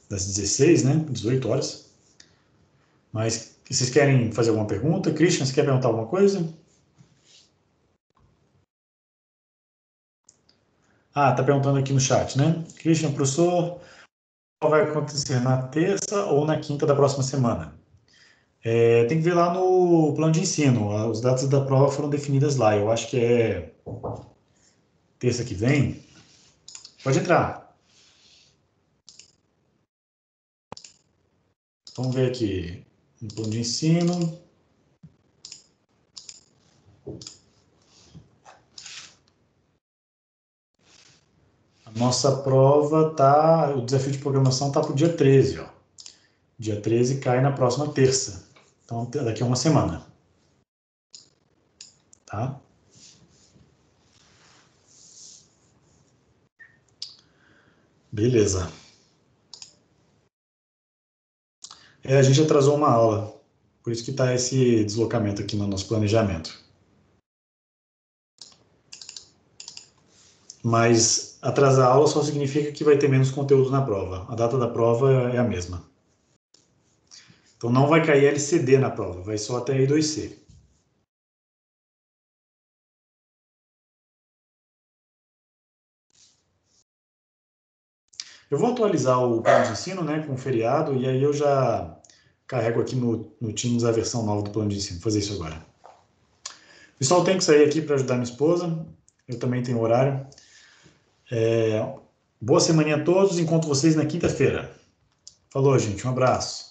das 16, né? 18 horas. Mas vocês querem fazer alguma pergunta? Christian, você quer perguntar alguma coisa? Ah, tá perguntando aqui no chat, né? Christian, professor, qual vai acontecer na terça ou na quinta da próxima semana? Tem que ver lá no plano de ensino. Os datas da prova foram definidas lá. Eu acho que é terça que vem. Pode entrar. Vamos ver aqui no plano de ensino. A nossa prova tá, o desafio de programação tá para o dia 13, ó. Dia 13 cai na próxima terça. Então, daqui a uma semana. Tá? Beleza. A gente atrasou uma aula. Por isso que está esse deslocamento aqui no nosso planejamento. Mas atrasar a aula só significa que vai ter menos conteúdo na prova. A data da prova é a mesma. Então não vai cair LCD na prova, vai só até I2C. Eu vou atualizar o plano de ensino, né, com o feriado, e aí eu já carrego aqui no Teams a versão nova do plano de ensino. Vou fazer isso agora. Pessoal, eu tenho que sair aqui para ajudar minha esposa. Eu também tenho horário. Boa semana a todos. Encontro vocês na quinta-feira. Falou, gente. Um abraço.